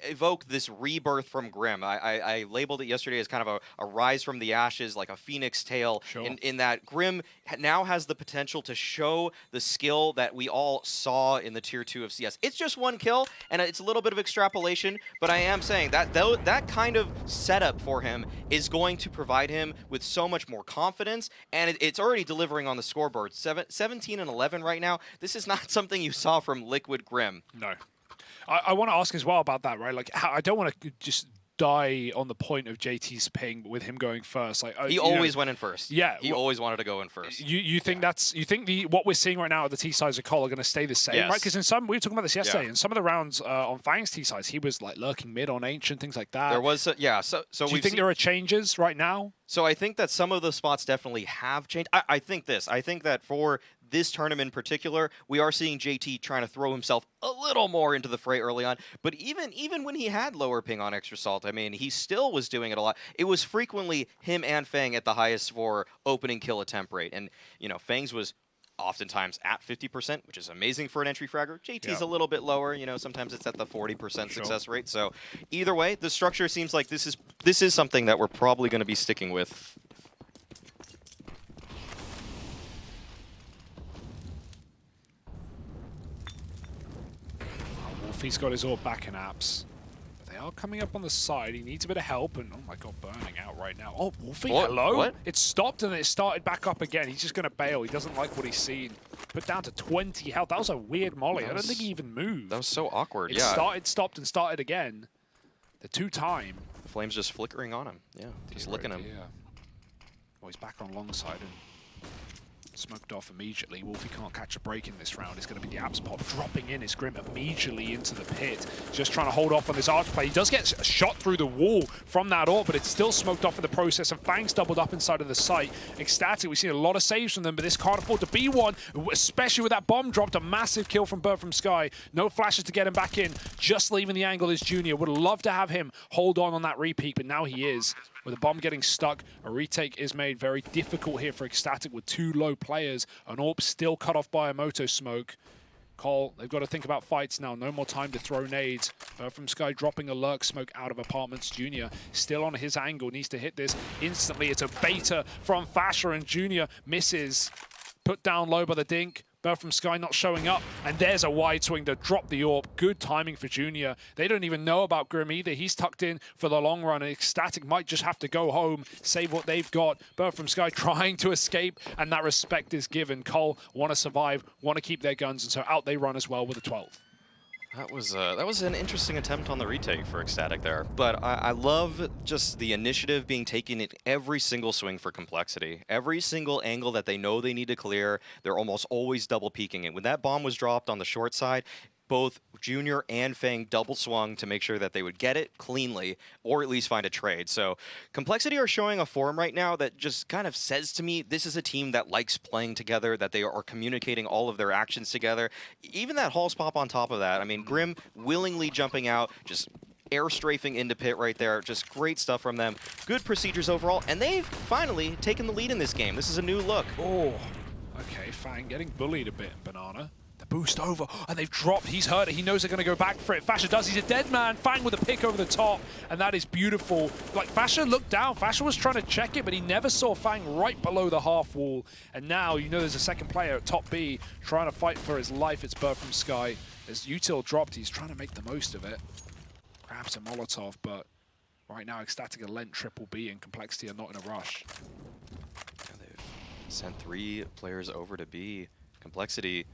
evoke this rebirth from Grim. I labeled it yesterday as kind of a rise from the ashes, like a phoenix tale, Sure. in that Grim now has the potential to show the skill that we all saw in the Tier 2 of CS. It's just one kill, and it's a little bit of extrapolation, but I am saying that that kind of setup for him is going to provide him with so much more confidence, and it's already delivering on the scoreboard. 17 and 11 right now. This is not something you saw from Liquid Grim. No. I want to ask as well about that, right? Like, I don't want to just die on the point of JT's ping with him going first. Like, he always went in first. Yeah, he always wanted to go in first. You think what we're seeing right now at the T sides of Cole are going to stay the same, yes. right? Because in some, we were talking about this yesterday, in some of the rounds on Fang's T sides, he was like lurking mid on Ancient, things like that. There was, yeah. So do you think there are changes right now? So I think that some of the spots definitely have changed. I think that for this tournament in particular, we are seeing JT trying to throw himself a little more into the fray early on. But even when he had lower ping on Extra Salt, I mean, he still was doing it a lot. It was frequently him and Fang at the highest for opening kill attempt rate. And, you know, Fang's was oftentimes at 50%, which is amazing for an entry fragger. JT's a little bit lower, you know, sometimes it's at the 40% success rate. So either way, the structure seems like this is something that we're probably going to be sticking with. Wolfie's got his orb back in apps. But they are coming up on the side. He needs a bit of help, and oh my god, burning out right now. Oh, Wolfie, hello? What? It stopped and it started back up again. He's just going to bail. He doesn't like what he's seen. Put down to 20 health. That was a weird molly. I don't think he even moved. That was so awkward, it started, stopped, and started again. The two-time. The flame's just flickering on him. Yeah, just licking him. Yeah. Oh, he's back on long side and smoked off immediately. Wolfie can't catch a break in this round. It's going to be the abs pop dropping in his Grim immediately into the pit. Just trying to hold off on this arch play. He does get shot through the wall from that orb, but it's still smoked off in the process, and Fang's doubled up inside of the site. Ecstatic, we've seen a lot of saves from them, but this can't afford to be one, especially with that bomb dropped. A massive kill from Bird from Sky. No flashes to get him back in. Just leaving the angle is Junior. Would love to have him hold on that repeat, but now he is. With the bomb getting stuck, a retake is made very difficult here for Ecstatic with two low players. An AWP still cut off by a Moto smoke. Cole, they've got to think about fights now. No more time to throw nades. From Sky dropping a lurk smoke out of apartments. Junior still on his angle, needs to hit this instantly. It's a beta from Fasher, and Junior misses. Put down low by the dink. Bird from Sky not showing up, and there's a wide swing to drop the AWP. Good timing for Junior. They don't even know about Grim either. He's tucked in for the long run, and Ecstatic might just have to go home, save what they've got. Bird from Sky trying to escape, and that respect is given. Cole want to survive, want to keep their guns, and so out they run as well with a 12. That was an interesting attempt on the retake for Ecstatic there. But I love just the initiative being taken in every single swing for Complexity. Every single angle that they know they need to clear, they're almost always double peeking it. When that bomb was dropped on the short side, both Junior and Fang double swung to make sure that they would get it cleanly or at least find a trade. So Complexity are showing a form right now that just kind of says to me this is a team that likes playing together, that they are communicating all of their actions together. Even that Halls pop on top of that. I mean, Grim willingly jumping out, just air strafing into pit right there. Just great stuff from them. Good procedures overall, and they've finally taken the lead in this game. This is a new look. Oh, okay, Fang getting bullied a bit, Banana. Boost over, and they've dropped. He's heard it. He knows they're going to go back for it. Fasher does. He's a dead man. Fang with a pick over the top, and that is beautiful. Like, Fasher looked down. Fasher was trying to check it, but he never saw Fang right below the half wall. And now, you know, there's a second player at top B trying to fight for his life. It's Bird from Sky. As Util dropped, he's trying to make the most of it. Grabs a Molotov, but right now, Ecstatic are lent triple B, and Complexity are not in a rush. Yeah, they've sent 3 players over to B. Complexity,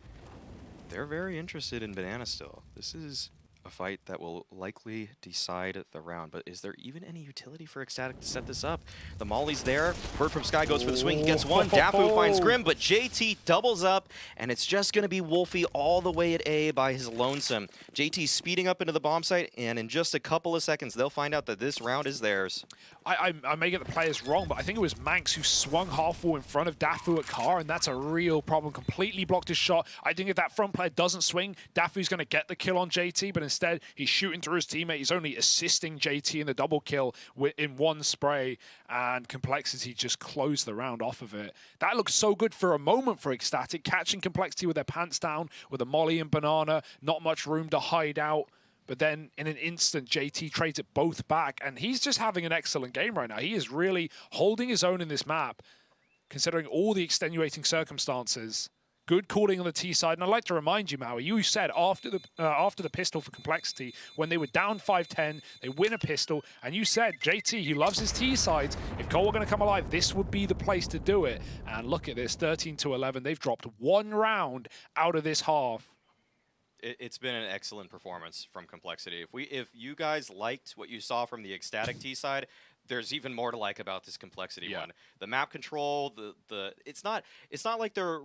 they're very interested in Banana still. This is a fight that will likely decide the round, but is there even any utility for Ecstatic to set this up? The molly's there. Bird from Sky goes for the swing. He gets one. Dafu finds Grim, but JT doubles up, and it's just going to be Wolfie all the way at A by his lonesome. JT's speeding up into the bomb site, and in just a couple of seconds, they'll find out that this round is theirs. I may get the players wrong, but I think it was Manx who swung half wall in front of Dafu at Car, and that's a real problem. Completely blocked his shot. I think if that front player doesn't swing, Dafu's going to get the kill on JT, but instead he's shooting through his teammate. He's only assisting JT in the double kill in one spray, and Complexity just closed the round off of it. That looked so good for a moment for Ecstatic, catching Complexity with their pants down, with a molly and Banana, not much room to hide out. but then in an instant, JT trades it both back, and he's just having an excellent game right now. He is really holding his own in this map, considering all the extenuating circumstances. Good calling on the T side, and I'd like to remind you, Maui, you said after the pistol for Complexity, when they were down 5-10, they win a pistol, and you said, JT, he loves his T sides. If Cole were going to come alive, this would be the place to do it. And look at this, 13-11. They've dropped one round out of this half. It's been an excellent performance from Complexity. If you guys liked what you saw from the Ecstatic T side, there's even more to like about this Complexity one. The map control, it's not like they're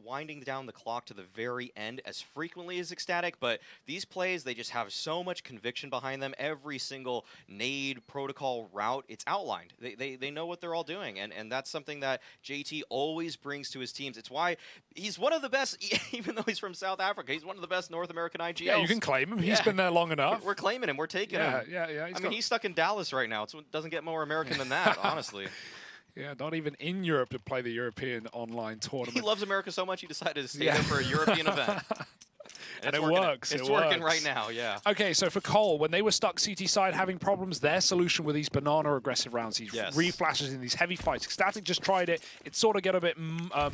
winding down the clock to the very end as frequently as Ecstatic, but these plays, they just have so much conviction behind them. Every single nade protocol route, it's outlined. They know what they're all doing, and that's something that JT always brings to his teams. It's why he's one of the best, even though he's from South Africa, he's one of the best North American IGLs. Yeah, you can claim him. He's been there long enough. We're claiming him. We're taking him. Yeah. I mean, he's stuck in Dallas right now. It doesn't get more American than that, honestly. Yeah, not even in Europe to play the European online tournament. He loves America so much he decided to stay there for a European event. And it works. It's working right now, yeah. Okay, so for Cole, when they were stuck CT side having problems, their solution were these banana aggressive rounds, these reflashes in these heavy fights. Ecstatic just tried it. It sort of got a bit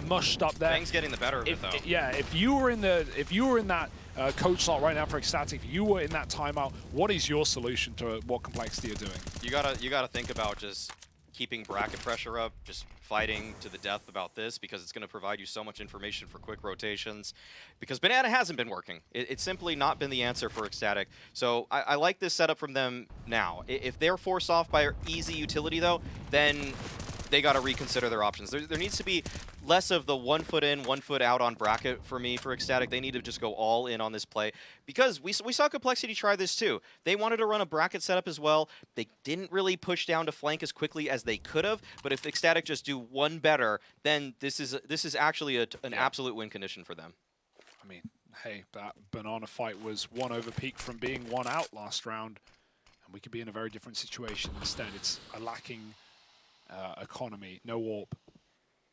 mushed up there. Fang's getting the better of it, though. Yeah, if you were in that coach slot right now for Ecstatic, if you were in that timeout, what is your solution to what Complexity are doing? You gotta think about just keeping bracket pressure up, just fighting to the death about this, because it's going to provide you so much information for quick rotations. Because Banana hasn't been working. It's simply not been the answer for Ecstatic. So I like this setup from them now. If they're forced off by easy utility, though, then they got to reconsider their options. There needs to be less of the 1 foot in, 1 foot out on bracket for me for Ecstatic. They need to just go all in on this play, because we saw Complexity try this too. They wanted to run a bracket setup as well. They didn't really push down to flank as quickly as they could have, but if Ecstatic just do one better, then this is actually an absolute win condition for them. I mean, hey, that banana fight was one over peak from being one out last round, and we could be in a very different situation instead. It's a lacking economy, no warp.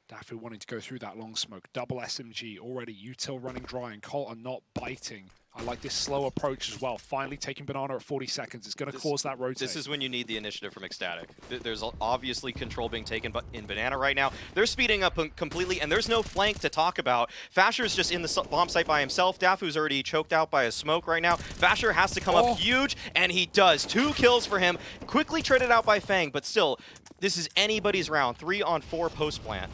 Dafu wanting to go through that long smoke. Double SMG already. Util running dry, and Colt are not biting. I like this slow approach as well. Finally taking Banana at 40 seconds. It's going to cause that rotate. This is when you need the initiative from Ecstatic. There's obviously control being taken in Banana right now. They're speeding up completely, and there's no flank to talk about. Fasher's just in the bomb site by himself. Dafu's already choked out by a smoke right now. Fasher has to come up huge, and he does. 2 kills for him. Quickly traded out by Fang, but still, this is anybody's round. 3 on 4 post-plant.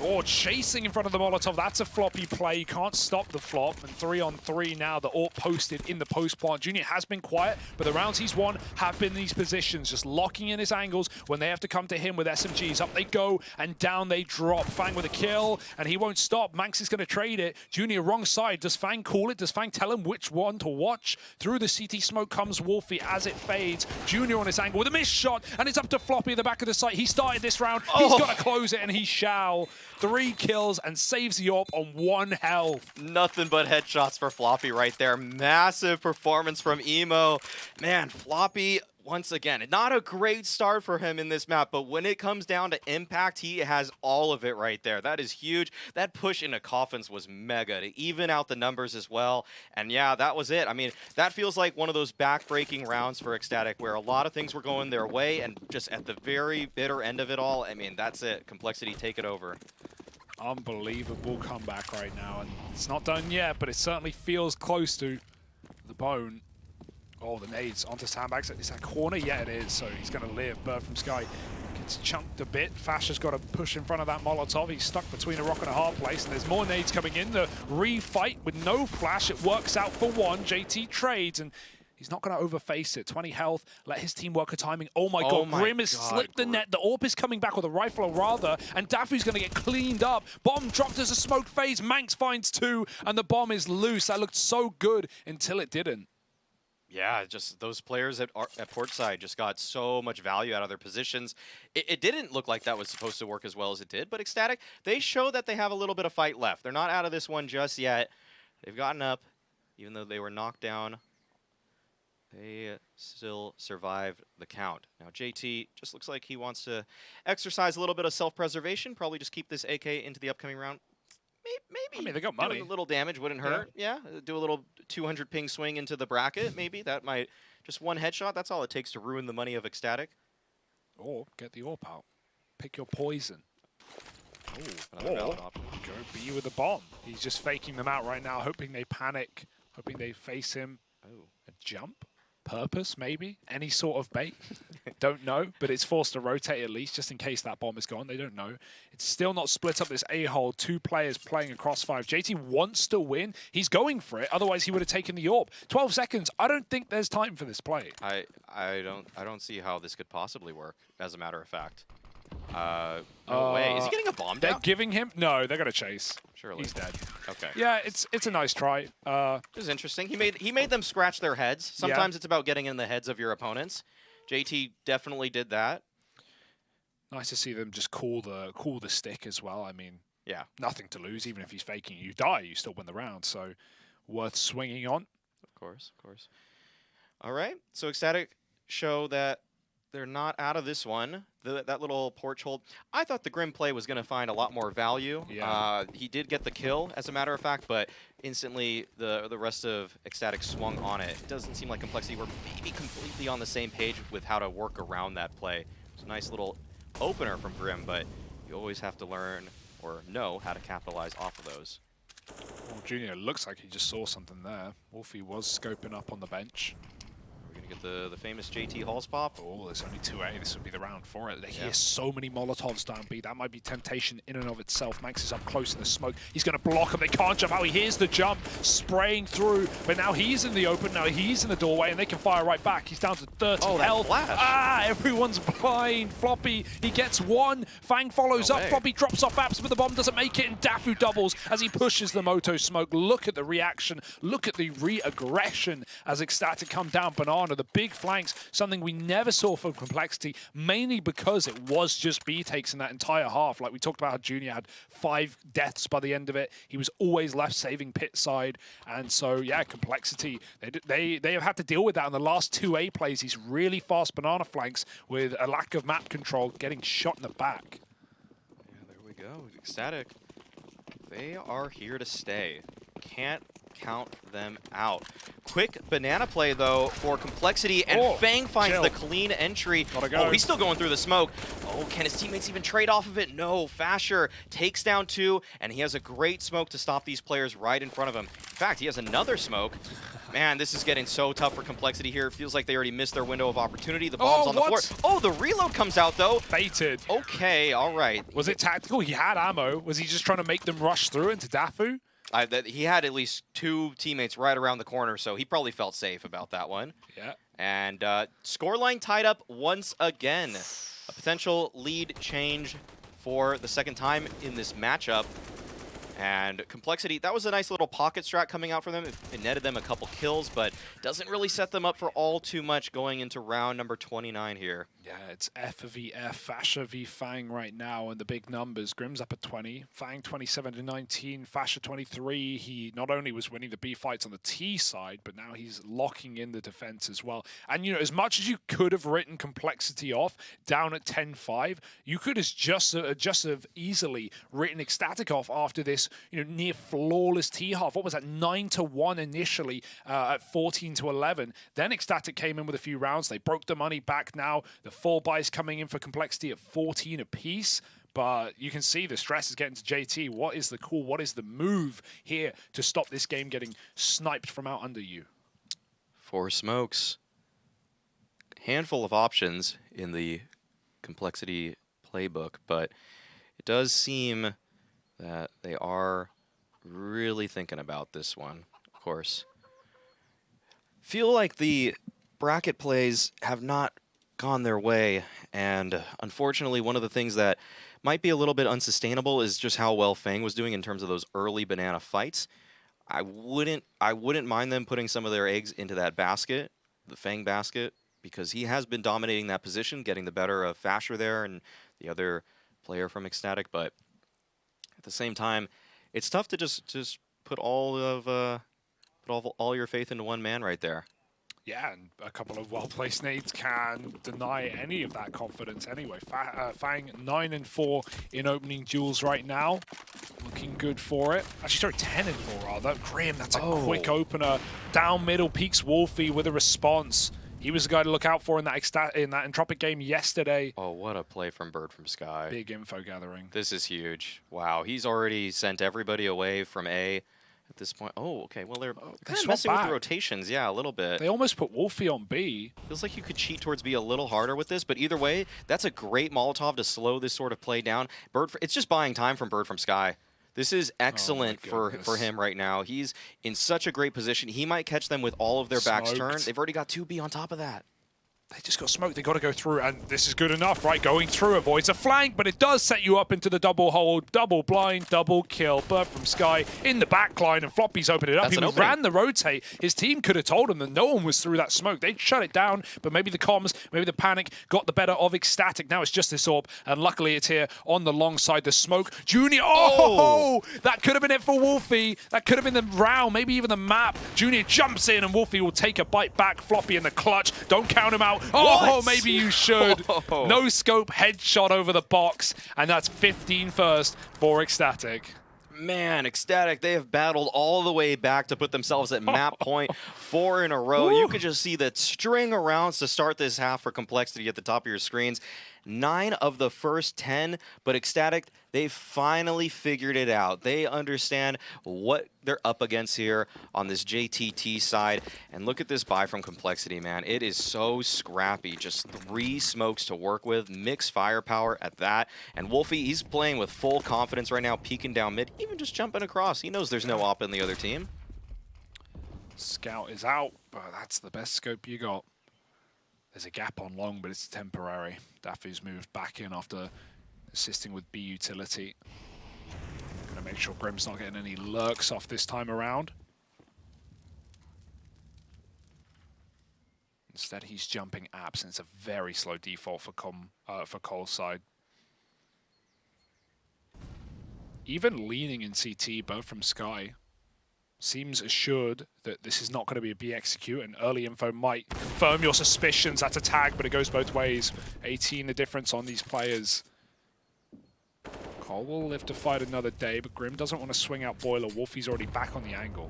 Oh, chasing in front of the Molotov. That's a floppy play. You can't stop the flop. And 3 on 3 now. The AWP posted in the post plant. Junior has been quiet, but the rounds he's won have been these positions, just locking in his angles when they have to come to him with SMGs. Up they go, and down they drop. Fang with a kill, and he won't stop. Manx is going to trade it. Junior, wrong side. Does Fang call it? Does Fang tell him which one to watch? Through the CT smoke comes Wolfie as it fades. Junior on his angle with a missed shot, and it's up to Floppy at the back of the site. He started this round. He's got to close it, and he shall. 3 kills and saves the AWP on 1 health. Nothing but headshots for Floppy right there. Massive performance from Emo. Man, Floppy, once again, not a great start for him in this map, but when it comes down to impact, he has all of it right there. That is huge. That push into Coffins was mega to even out the numbers as well. And yeah, that was it. I mean, that feels like one of those back-breaking rounds for Ecstatic where a lot of things were going their way, and just at the very bitter end of it all, I mean, that's it. Complexity, take it over. Unbelievable comeback right now, and it's not done yet, but it certainly feels close to the bone. Oh, the nades onto sandbags. Is that corner? Yeah, it is. So he's going to live. Bird from Sky gets chunked a bit. Fasher's got to push in front of that Molotov. He's stuck between a rock and a hard place, and there's more nades coming in. The refight with no flash. It works out for 1. JT trades, and he's not going to overface it. 20 health. Let his team work a timing. Oh my god. Grim has slipped the net. The AWP is coming back with a rifle, or rather, and Dafu's going to get cleaned up. Bomb dropped as a smoke phase. Manx finds 2, and the bomb is loose. That looked so good until it didn't. Yeah, just those players at Portside just got so much value out of their positions. It didn't look like that was supposed to work as well as it did, but Ecstatic, they show that they have a little bit of fight left. They're not out of this one just yet. They've gotten up, even though they were knocked down. They still survived the count. Now, JT just looks like he wants to exercise a little bit of self-preservation, probably just keep this AK into the upcoming round. Maybe mean, they got money. Doing a little damage wouldn't hurt. Yeah, do a little 200 ping swing into the bracket, maybe. That might, just one headshot, that's all it takes to ruin the money of Ecstatic. Or get the AWP out. Pick your poison. Another valid option. Go B with the bomb. He's just faking them out right now, hoping they panic, hoping they face him. A jump? Purpose, maybe? Any sort of bait? Don't know, but it's forced to rotate at least, just in case that bomb is gone. They don't know. It's still not split up this A-hole. 2 players playing across 5. JT wants to win. He's going for it. Otherwise, he would have taken the AWP. 12 seconds. I don't think there's time for this play. I don't see how this could possibly work, as a matter of fact. No way. Is he getting a bomb down? They're giving him... No, they're going to chase. Surely. He's dead. Okay. Yeah, it's a nice try. It was interesting. He made them scratch their heads. Sometimes it's about getting in the heads of your opponents. JT definitely did that. Nice to see them just cool the stick as well. I mean, yeah, nothing to lose. Even if he's faking you die, you still win the round. So worth swinging on. Of course, of course. All right. So Ecstatic show that they're not out of this one. That little porch hold. I thought the Grim play was going to find a lot more value. Yeah. He did get the kill, as a matter of fact, but instantly the rest of Ecstatic swung on it. It doesn't seem like Complexity were maybe completely on the same page with how to work around that play. It's a nice little opener from Grim, but you always have to learn or know how to capitalize off of those. Well, Junior looks like he just saw something there. Wolfie was scoping up on the bench. We're going to get the famous JT Halls pop. Oh, there's only 2A. This would be the round for it. They hear so many Molotovs down B. That might be temptation in and of itself. Max is up close in the smoke. He's going to block him. They can't jump out. He hears the jump spraying through, but now he's in the open. Now he's in the doorway, and they can fire right back. He's down to 30 health. Everyone's blind. Floppy, he gets one. Fang follows up. Floppy drops off apps, but the bomb doesn't make it, and Dafu doubles as he pushes the Moto smoke. Look at the reaction. Look at the re-aggression as Ecstatic come down. Banana, the big flanks, something we never saw from Complexity, mainly because it was just B takes in that entire half. Like we talked about how Junior had 5 deaths by the end of it. He was always left saving pit side. And so, yeah, Complexity, they have had to deal with that in the last 2A plays. These really fast banana flanks with a lack of map control, getting shot in the back. Yeah, there we go. Ecstatic, they are here to stay. Can't count them out. Quick banana play, though, for Complexity, and Fang finds the clean entry. Oh, he's still going through the smoke. Oh, can his teammates even trade off of it? No. Fasher takes down 2, and he has a great smoke to stop these players right in front of him. In fact, he has another smoke. Man, this is getting so tough for Complexity here. It feels like they already missed their window of opportunity. The bomb's on the floor. Oh, the reload comes out, though. Baited. Okay, all right. Was it tactical? He had ammo. Was he just trying to make them rush through into Dafu? He had at least 2 teammates right around the corner, so he probably felt safe about that one. Yeah. And scoreline tied up once again. A potential lead change for the second time in this matchup. And Complexity, that was a nice little pocket strat coming out for them. It netted them a couple kills, but doesn't really set them up for all too much going into round number 29 here. Yeah, it's F v F, Fasher v Fang right now, and the big numbers. Grim's up at 20, Fang 27 to 19, Fasher 23. He not only was winning the B fights on the T side, but now he's locking in the defense as well. And, you know, as much as you could have written Complexity off down at 10-5, you could have just have easily written Ecstatic off after this, you know, near flawless T half. What was that? 9-1 initially at 14-11. Then Ecstatic came in with a few rounds. They broke the money back now. The 4 buys coming in for Complexity at 14 apiece. But you can see the stress is getting to JT. What is the call? What is the move here to stop this game getting sniped from out under you? 4 smokes. Handful of options in the Complexity playbook, but it does seem that they are really thinking about this one, of course. Feel like the bracket plays have not gone their way, and unfortunately one of the things that might be a little bit unsustainable is just how well Fang was doing in terms of those early banana fights. I wouldn't mind them putting some of their eggs into that basket, the Fang basket, because he has been dominating that position, getting the better of Fasher there and the other player from Ecstatic, but at the same time, it's tough to just put all your faith into one man right there. Yeah, and a couple of well-placed nades can deny any of that confidence anyway. Fang 9-4 in opening duels right now. Looking good for it. Actually, sorry, 10-4 rather. Grim, that's a quick opener. Down middle, peeks Wolfie with a response. He was the guy to look out for in that Entropic game yesterday. Oh, what a play from Bird from Sky. Big info gathering. This is huge. Wow, he's already sent everybody away from A at this point. Oh, okay. Well, they're kind of messing with the rotations. Yeah, a little bit. They almost put Wolfie on B. Feels like you could cheat towards B a little harder with this, but either way, that's a great Molotov to slow this sort of play down. It's just buying time from Bird from Sky. This is excellent for him right now. He's in such a great position. He might catch them with all of their backs turned. They've already got 2B on top of that. They just got smoked. They got to go through, and this is good enough, right? Going through avoids a flank, but it does set you up into the double hold, double blind, double kill. Bird from Sky in the back line, and Floppy's opened it up. He ran the rotate. His team could have told him that no one was through that smoke. They'd shut it down, but maybe the comms, maybe the panic got the better of Ecstatic. Now it's just this orb, and luckily it's here on the long side. The smoke. Junior, that could have been it for Wolfie. That could have been the round, maybe even the map. Junior jumps in, and Wolfie will take a bite back. Floppy in the clutch. Don't count him out. Oh, maybe you should. No scope, headshot over the box, and that's 15 first for Ecstatic. Man, Ecstatic, they have battled all the way back to put themselves at map point 4 in a row. You could just see that string of rounds to start this half for Complexity at the top of your screens. 9 of the first 10, but Ecstatic, they finally figured it out. They understand what they're up against here on this JTT side. And look at this buy from Complexity, man. It is so scrappy. Just 3 smokes to work with, mixed firepower at that. And Wolfie, he's playing with full confidence right now, peeking down mid, even just jumping across. He knows there's no op in the other team. Scout is out, but that's the best scope you got. There's a gap on long, but it's temporary. Daffy's moved back in after assisting with B utility. Gonna make sure Grim's not getting any lurks off this time around. Instead, he's jumping apps, and it's a very slow default for Cole's side. Even leaning in CT, both from Sky, seems assured that this is not going to be a B execute, and early info might confirm your suspicions. That's a tag, but it goes both ways. 18 the difference on these players. Cole will live to fight another day, but Grim doesn't want to swing out Boiler. Wolfie's already back on the angle.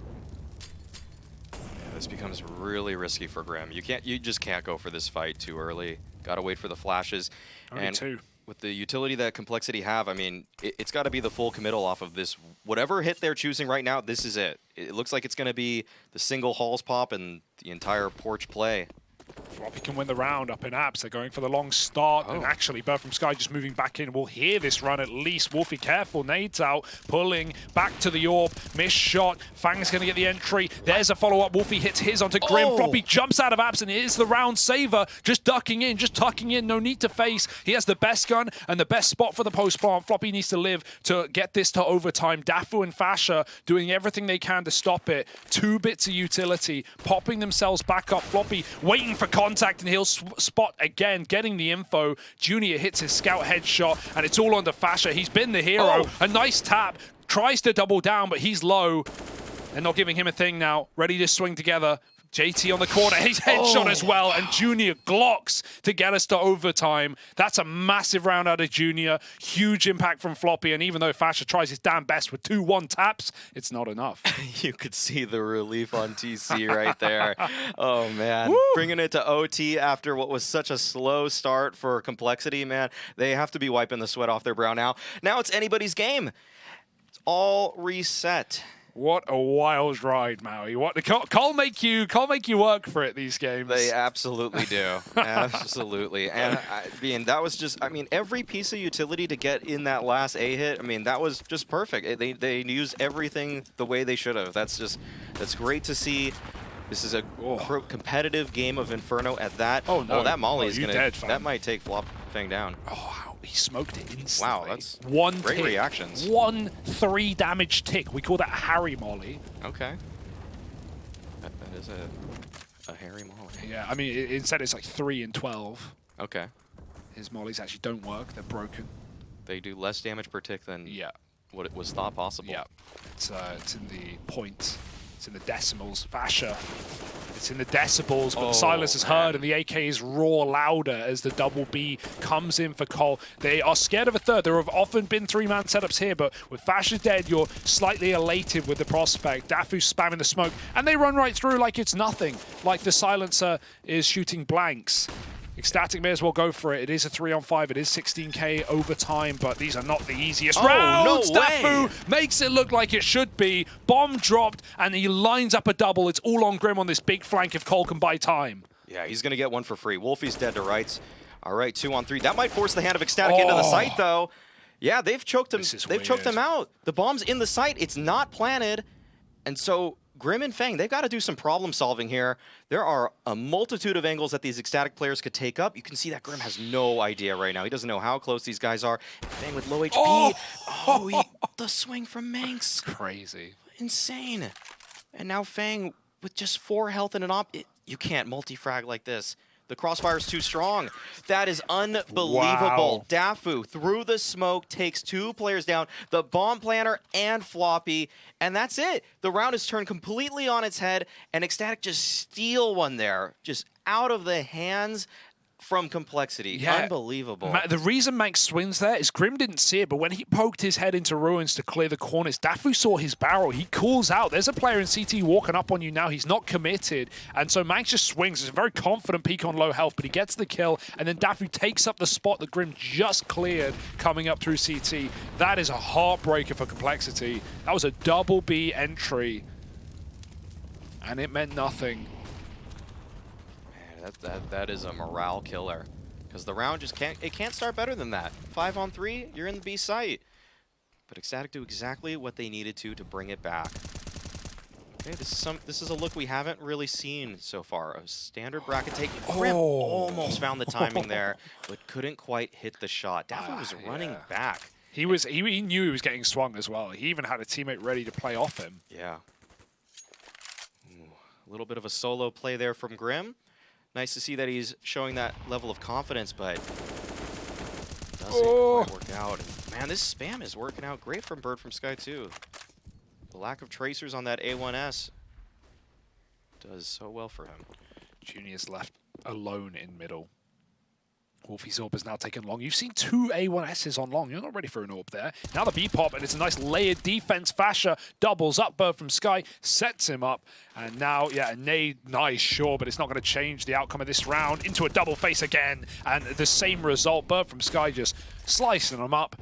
Yeah, this becomes really risky for Grim. You just can't go for this fight too early. Got to wait for the flashes. Only 2. With the utility that Complexity have, I mean, it's got to be the full committal off of this. Whatever hit they're choosing right now, this is it. It looks like it's going to be the single halls pop and the entire porch play. Floppy can win the round up in apps. They're going for the long start, and actually Bird from Sky just moving back in. We'll hear this run at least. Wolfie careful, nades out, pulling back to the orb. Missed shot. Fang's going to get the entry. There's a follow-up. Wolfie hits his onto Grim. Floppy jumps out of apps, and it is the round saver. Just ducking in, just tucking in. No need to face. He has the best gun and the best spot for the post-plant. Floppy needs to live to get this to overtime. Dafu and Fasha doing everything they can to stop it. 2 bits of utility, popping themselves back up. Floppy waiting for contact, and he'll spot again, getting the info. Junior hits his scout headshot, and it's all onto Fasha. He's been the hero. A nice tap. Tries to double down, but he's low. They're not giving him a thing now. Ready to swing together. JT on the corner, his headshot as well, and Junior glocks to get us to overtime. That's a massive round out of Junior. Huge impact from Floppy, and even though Fasha tries his damn best with 2-1 taps, it's not enough. You could see the relief on TC right there. Oh, man. Woo! Bringing it to OT after what was such a slow start for Complexity, man. They have to be wiping the sweat off their brow now. Now it's anybody's game. It's all reset. What a wild ride, Maui. Cole make you work for it, these games. They absolutely do. Absolutely. And I mean, that was just, I mean, every piece of utility to get in that last A hit, I mean, that was just perfect. They used everything the way they should have. That's great to see. This is a competitive game of Inferno at that. Oh, no. That Molly is going to, that might take Fang down. Oh, he smoked it instantly. Wow, that's great tick. Reactions. 1-3 damage tick. We call that Harry Molly. Okay. That is a Harry Molly. Yeah, I mean, instead it's like 3 and 12. Okay. His mollies actually don't work. They're broken. They do less damage per tick than what it was thought possible. Yeah. It's in the points. It's in the decimals. Fasher. It's in the decibels, but the silence is man. heard, and the AKs roar louder as the double B comes in for Cole. They are scared of a third. There have often been three-man setups here, but with Fasher dead, you're slightly elated with the prospect. Dafu spamming the smoke, and they run right through like it's nothing, like the silencer is shooting blanks. Ecstatic may as well go for it. It is a 3-on-5. It is 16k overtime, but these are not the easiest rounds. No way. Dafu makes it look like it should be. Bomb dropped, and he lines up a double. It's all on Grim on this big flank if Cole can buy time. Yeah, he's going to get one for free. Wolfie's dead to rights. All right, 2-on-3. That might force the hand of Ecstatic into the site, though. Yeah, they've choked him. They've choked him out. The bomb's in the site. It's not planted. And so Grim and Fang, they've got to do some problem solving here. There are a multitude of angles that these Ecstatic players could take up. You can see that Grim has no idea right now. He doesn't know how close these guys are. Fang with low HP. The swing from Manx. Crazy. Insane. And now Fang with just 4 health and an op. You can't multi-frag like this. The crossfire's too strong. That is unbelievable. Wow. Dafu through the smoke takes 2 players down, the bomb planter and Floppy, and that's it. The round is turned completely on its head, and Ecstatic just steal one there, just out of the hands from Complexity. Yeah. Unbelievable. The reason Manx swings there is Grim didn't see it, but when he poked his head into Ruins to clear the corners, Dafu saw his barrel. He calls out. There's a player in CT walking up on you now. He's not committed. And so Manx just swings. It's a very confident peek on low health, but he gets the kill. And then Dafu takes up the spot that Grim just cleared coming up through CT. That is a heartbreaker for Complexity. That was a double B entry. And it meant nothing. That is a morale killer, because the round just can't start better than that. 5-on-3, you're in the B site. But Ecstatic do exactly what they needed to bring it back. Okay, this is a look we haven't really seen so far. A standard bracket take. Grim almost found the timing there, but couldn't quite hit the shot. Dafu was running back. He knew he was getting swung as well. He even had a teammate ready to play off him. Yeah. Ooh, a little bit of a solo play there from Grim. Nice to see that he's showing that level of confidence, but doesn't quite work out. Man, this spam is working out great from Bird from Sky too. The lack of tracers on that A1S does so well for him. Junior's left alone in middle. Wolfie's orb is now taken long. You've seen 2 A1Ss on long. You're not ready for an orb there. Now the B-pop, and it's a nice layered defense. Fasher doubles up. Bird from Sky sets him up. And now, yeah, a nade, nice, sure, but it's not going to change the outcome of this round. Into a double face again, and the same result. Bird from Sky just slicing them up.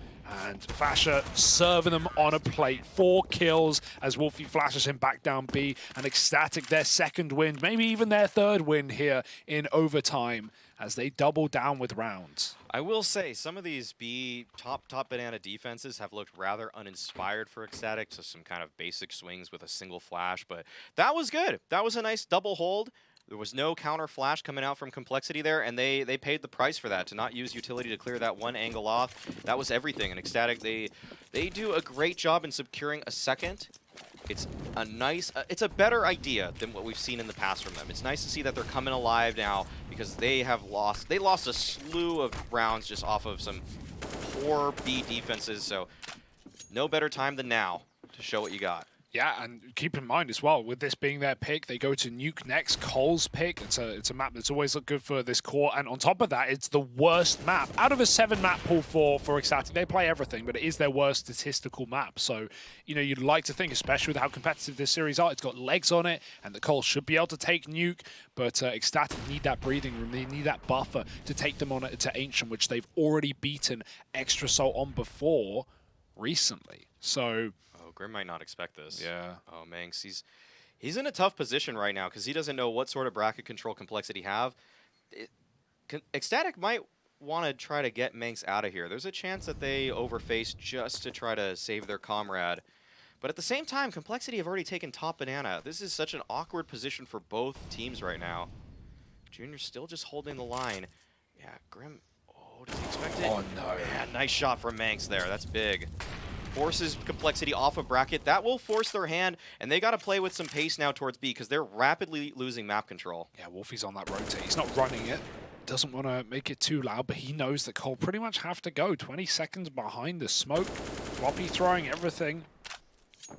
And Fasher serving them on a plate. 4 kills as Wolfie flashes him back down B. And Ecstatic, their second win, maybe even their third win here in overtime, as they double down with rounds. I will say, some of these B top banana defenses have looked rather uninspired for Ecstatic, so some kind of basic swings with a single flash, but that was good. That was a nice double hold. There was no counter flash coming out from Complexity there, and they paid the price for that, to not use utility to clear that one angle off. That was everything, and Ecstatic, they do a great job in securing a second. It's a nice, it's a better idea than what we've seen in the past from them. It's nice to see that they're coming alive now, because they lost a slew of rounds just off of some poor B defenses, so no better time than now to show what you got. Yeah, and keep in mind as well, with this being their pick, they go to Nuke next, Cole's pick. It's a map that's always looked good for this core, and on top of that, it's the worst map. Out of a 7-map pool for Ecstatic, they play everything, but it is their worst statistical map. So, you know, you'd like to think, especially with how competitive this series are, it's got legs on it, and the Cole should be able to take Nuke, but Ecstatic need that breathing room. They need that buffer to take them on to Ancient, which they've already beaten Extra Soul on before recently. So Grim might not expect this. Yeah. Oh, Manx, he's in a tough position right now because he doesn't know what sort of bracket control Complexity have. Ecstatic might want to try to get Manx out of here. There's a chance that they overface just to try to save their comrade. But at the same time, Complexity have already taken top banana. This is such an awkward position for both teams right now. Junior's still just holding the line. Yeah, Grim. Oh, does he expect it? Oh, no. Yeah, nice shot from Manx there. That's big. Forces Complexity off of bracket. That will force their hand, and they got to play with some pace now towards B because they're rapidly losing map control. Yeah, Wolfie's on that rotate. He's not running it. Doesn't want to make it too loud, but he knows that Cole pretty much have to go. 20 seconds behind the smoke. Floppy throwing everything.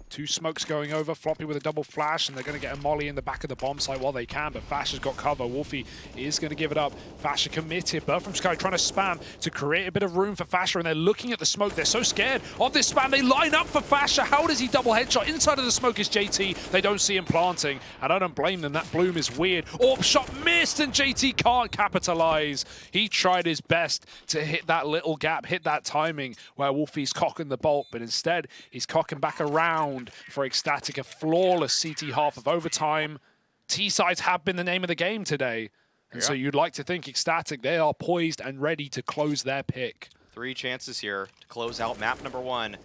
2 smokes going over. Floppy with a double flash, and they're going to get a molly in the back of the bomb site while they can, but Fash has got cover. Wolfie is going to give it up. Fasher committed. Bird from Sky trying to spam to create a bit of room for Fasher, and they're looking at the smoke. They're so scared of this spam. They line up for Fasher. How does he double headshot? Inside of the smoke is JT. They don't see him planting, and I don't blame them. That bloom is weird. Orb shot missed, and JT can't capitalize. He tried his best to hit that little gap, hit that timing where Wolfie's cocking the bolt, but instead he's cocking back around for Ecstatic. A flawless CT half of overtime. T-sides have been the name of the game today. And so you'd like to think Ecstatic, they are poised and ready to close their pick. 3 chances here to close out map number 1.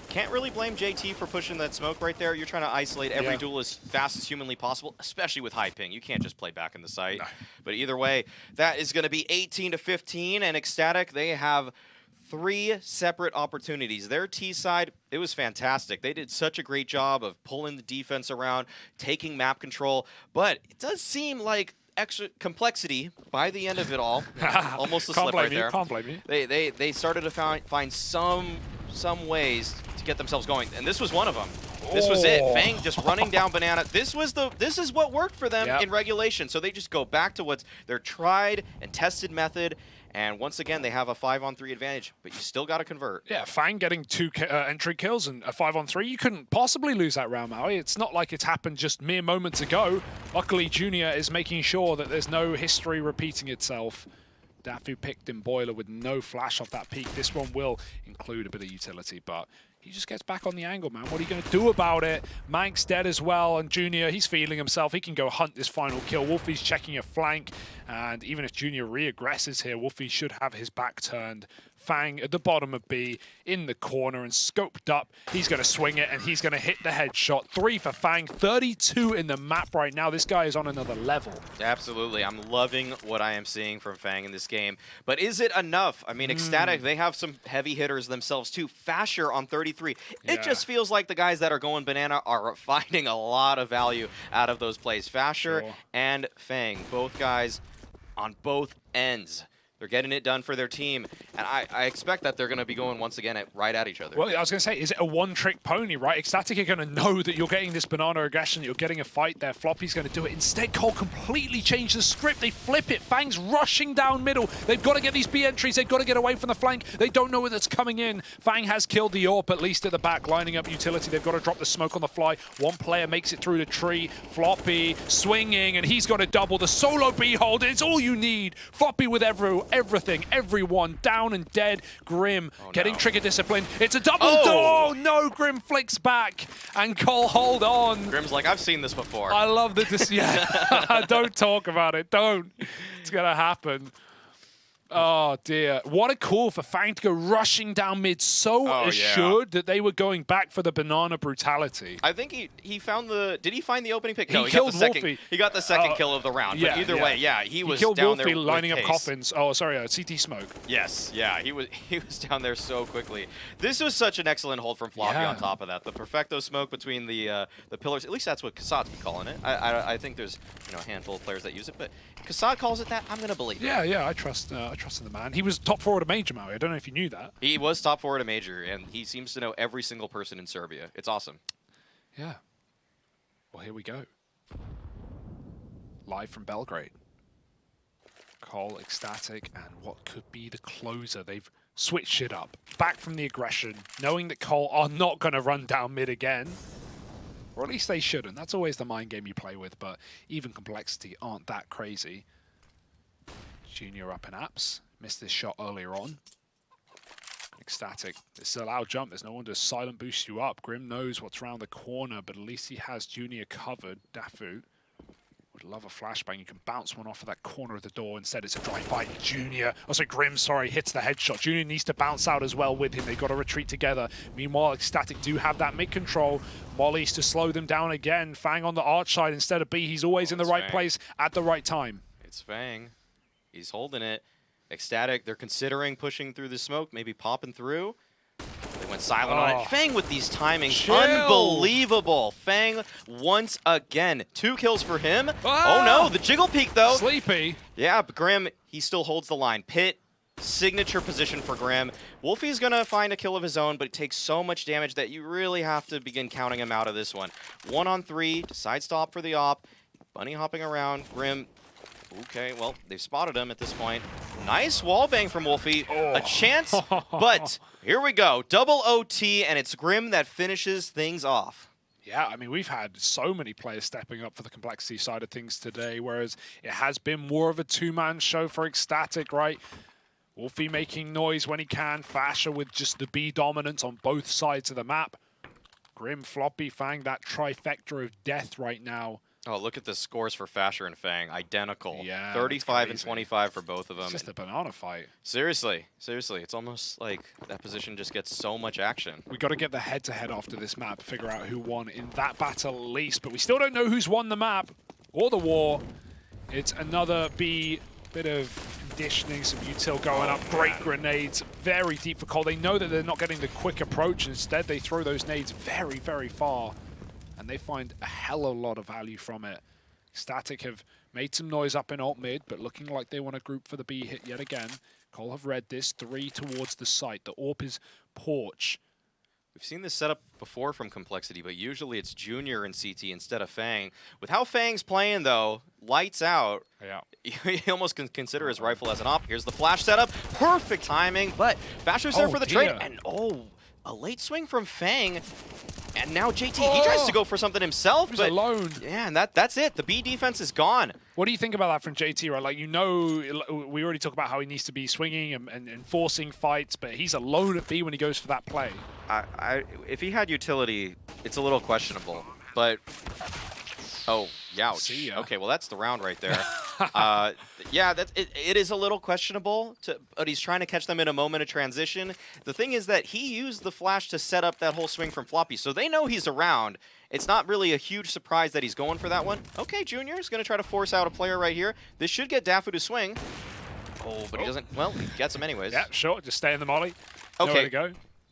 Can't really blame JT for pushing that smoke right there. You're trying to isolate every duel as fast as humanly possible, especially with high ping. You can't just play back in the site. No. But either way, that is going to be 18-15, and Ecstatic, they have 3 separate opportunities. Their T side, it was fantastic. They did such a great job of pulling the defense around, taking map control, but it does seem like extra complexity by the end of it all. Almost a slip right there. Can't blame you. They started to find some ways to get themselves going, and this was one of them. This was it. Fang just running down Banana. This is what worked for them in regulation. So they just go back to what's their tried and tested method. And once again, they have a 5-on-3 advantage, but you still got to convert. Yeah, Fang getting 2 entry kills and a 5-on-3. You couldn't possibly lose that round, Maui. It's not like it's happened just mere moments ago. Luckily, Junior is making sure that there's no history repeating itself. Dafu picked in Boiler with no flash off that peak. This one will include a bit of utility, but he just gets back on the angle, man. What are you going to do about it? Mank's dead as well, and Junior, he's feeling himself. He can go hunt this final kill. Wolfie's checking a flank, and even if Junior re-aggresses here, Wolfie should have his back turned. Fang at the bottom of B, in the corner and scoped up. He's going to swing it, and he's going to hit the headshot. 3 for Fang, 32 in the map right now. This guy is on another level. Absolutely. I'm loving what I am seeing from Fang in this game. But is it enough? I mean, Ecstatic, they have some heavy hitters themselves too. Fasher on 33. It just feels like the guys that are going banana are finding a lot of value out of those plays. Fasher and Fang, both guys on both ends. They're getting it done for their team, and I expect that they're going to be going once again right at each other. Well, I was going to say, is it a one-trick pony, right? Ecstatic are going to know that you're getting this banana aggression, that you're getting a fight there. Floppy's going to do it. Instead, Cole completely changed the script. They flip it. Fang's rushing down middle. They've got to get these B entries. They've got to get away from the flank. They don't know where that's coming in. Fang has killed the AWP, at least at the back, lining up utility. They've got to drop the smoke on the fly. One player makes it through the tree. Floppy swinging, and he's got to double the solo B hold. It's all you need. Floppy with everything. Everyone down and dead. Grim getting trigger discipline. It's a double door. No, Grim flicks back. And Cole, hold on. Grim's like, I've seen this before. I love that this, don't talk about it. Don't. It's going to happen. Oh, dear. What a call for Fang to go rushing down mid, so assured that they were going back for the banana brutality. I think he found the... Did he find the opening pick? No, he killed Wolfie. He got the second kill of the round. But either way, he was killed down Wolfie there lining up pace. coffins. Oh, sorry, CT smoke. Yes, yeah, he was down there so quickly. This was such an excellent hold from Floppy on top of that. The perfecto smoke between the pillars. At least that's what CASA's been calling it. I think there's a handful of players that use it, but CASA calls it that. I'm gonna believe it. Yeah, I trust in the man. He was top forward at Major, Maui. I don't know if you knew that. He was top forward at Major, and he seems to know every single person in Serbia. It's awesome. Yeah. Well, here we go. Live from Belgrade. Cole, Ecstatic, and what could be the closer. They've switched it up. Back from the aggression, knowing that Cole are not going to run down mid again. Or at least they shouldn't. That's always the mind game you play with, but even complexity aren't that crazy. Junior up in apps. Missed this shot earlier on. Ecstatic. This is a loud jump. There's no one to silent boost you up. Grim knows what's around the corner, but at least he has Junior covered. Dafu would love a flashbang. You can bounce one off of that corner of the door. Instead, it's a dry fight. Junior, Grim, hits the headshot. Junior needs to bounce out as well with him. They've got to retreat together. Meanwhile, Ecstatic do have that mid-control. Mollies to slow them down again. Fang on the arch side instead of B. He's always in the right place at the right time. It's Fang. He's holding it. Ecstatic, they're considering pushing through the smoke, maybe popping through. They went silent on it. Fang with these timings, unbelievable. Fang once again. 2 kills for him. Oh no, the jiggle peek though. Sleepy. Yeah, but Grim, he still holds the line. Pit, signature position for Grim. Wolfie's gonna find a kill of his own, but it takes so much damage that you really have to begin counting him out of this one. 1-on-3, side stop for the op. Bunny hopping around. Grim, okay, well, they've spotted him at this point. Nice wall bang from Wolfie. A chance, but here we go. Double OT, and it's Grim that finishes things off. Yeah, I mean, we've had so many players stepping up for the complexity side of things today, whereas it has been more of a two-man show for Ecstatic, right? Wolfie making noise when he can, Fasher with just the B dominance on both sides of the map. Grim, Floppy, Fang, that trifecta of death right now. Oh, look at the scores for Fasher and Fang. Identical. Yeah, 35 and 25 for both of them. It's just a banana fight. Seriously. It's almost like that position just gets so much action. We got to get the head-to-head after this map, figure out who won in that battle at least, but we still don't know who's won the map or the war. It's another B, bit of conditioning, some util going up, great grenades, very deep for Cole. They know that they're not getting the quick approach, instead they throw those nades very, very far. And they find a hell of a lot of value from it. Static have made some noise up in alt mid, but looking like they want to group for the B hit yet again. Cole have read this, 3 towards the site. The AWP is porch. We've seen this setup before from Complexity, but usually it's Junior in CT instead of Fang. With how Fang's playing, though, lights out. Yeah. You almost can consider his rifle as an op. Here's the flash setup. Perfect timing, but Fasher's there for the trade. And, a late swing from Fang. And now JT, he tries to go for something himself, He's but alone. Yeah, and that's it. The B defense is gone. What do you think about that from JT, right? Like, you know, we already talked about how he needs to be swinging and forcing fights, but he's alone at B when he goes for that play. If he had utility, it's a little questionable, but... Oh, youch. Okay, well, that's the round right there. Yeah, it is a little questionable, but he's trying to catch them in a moment of transition. The thing is that he used the flash to set up that whole swing from Floppy, so they know he's around. It's not really a huge surprise that he's going for that one. Okay, Junior is going to try to force out a player right here. This should get Dafu to swing. Oh, but he doesn't. Well, he gets him anyways. Yeah, sure. Just stay in the molly. Okay. Nowhere to go.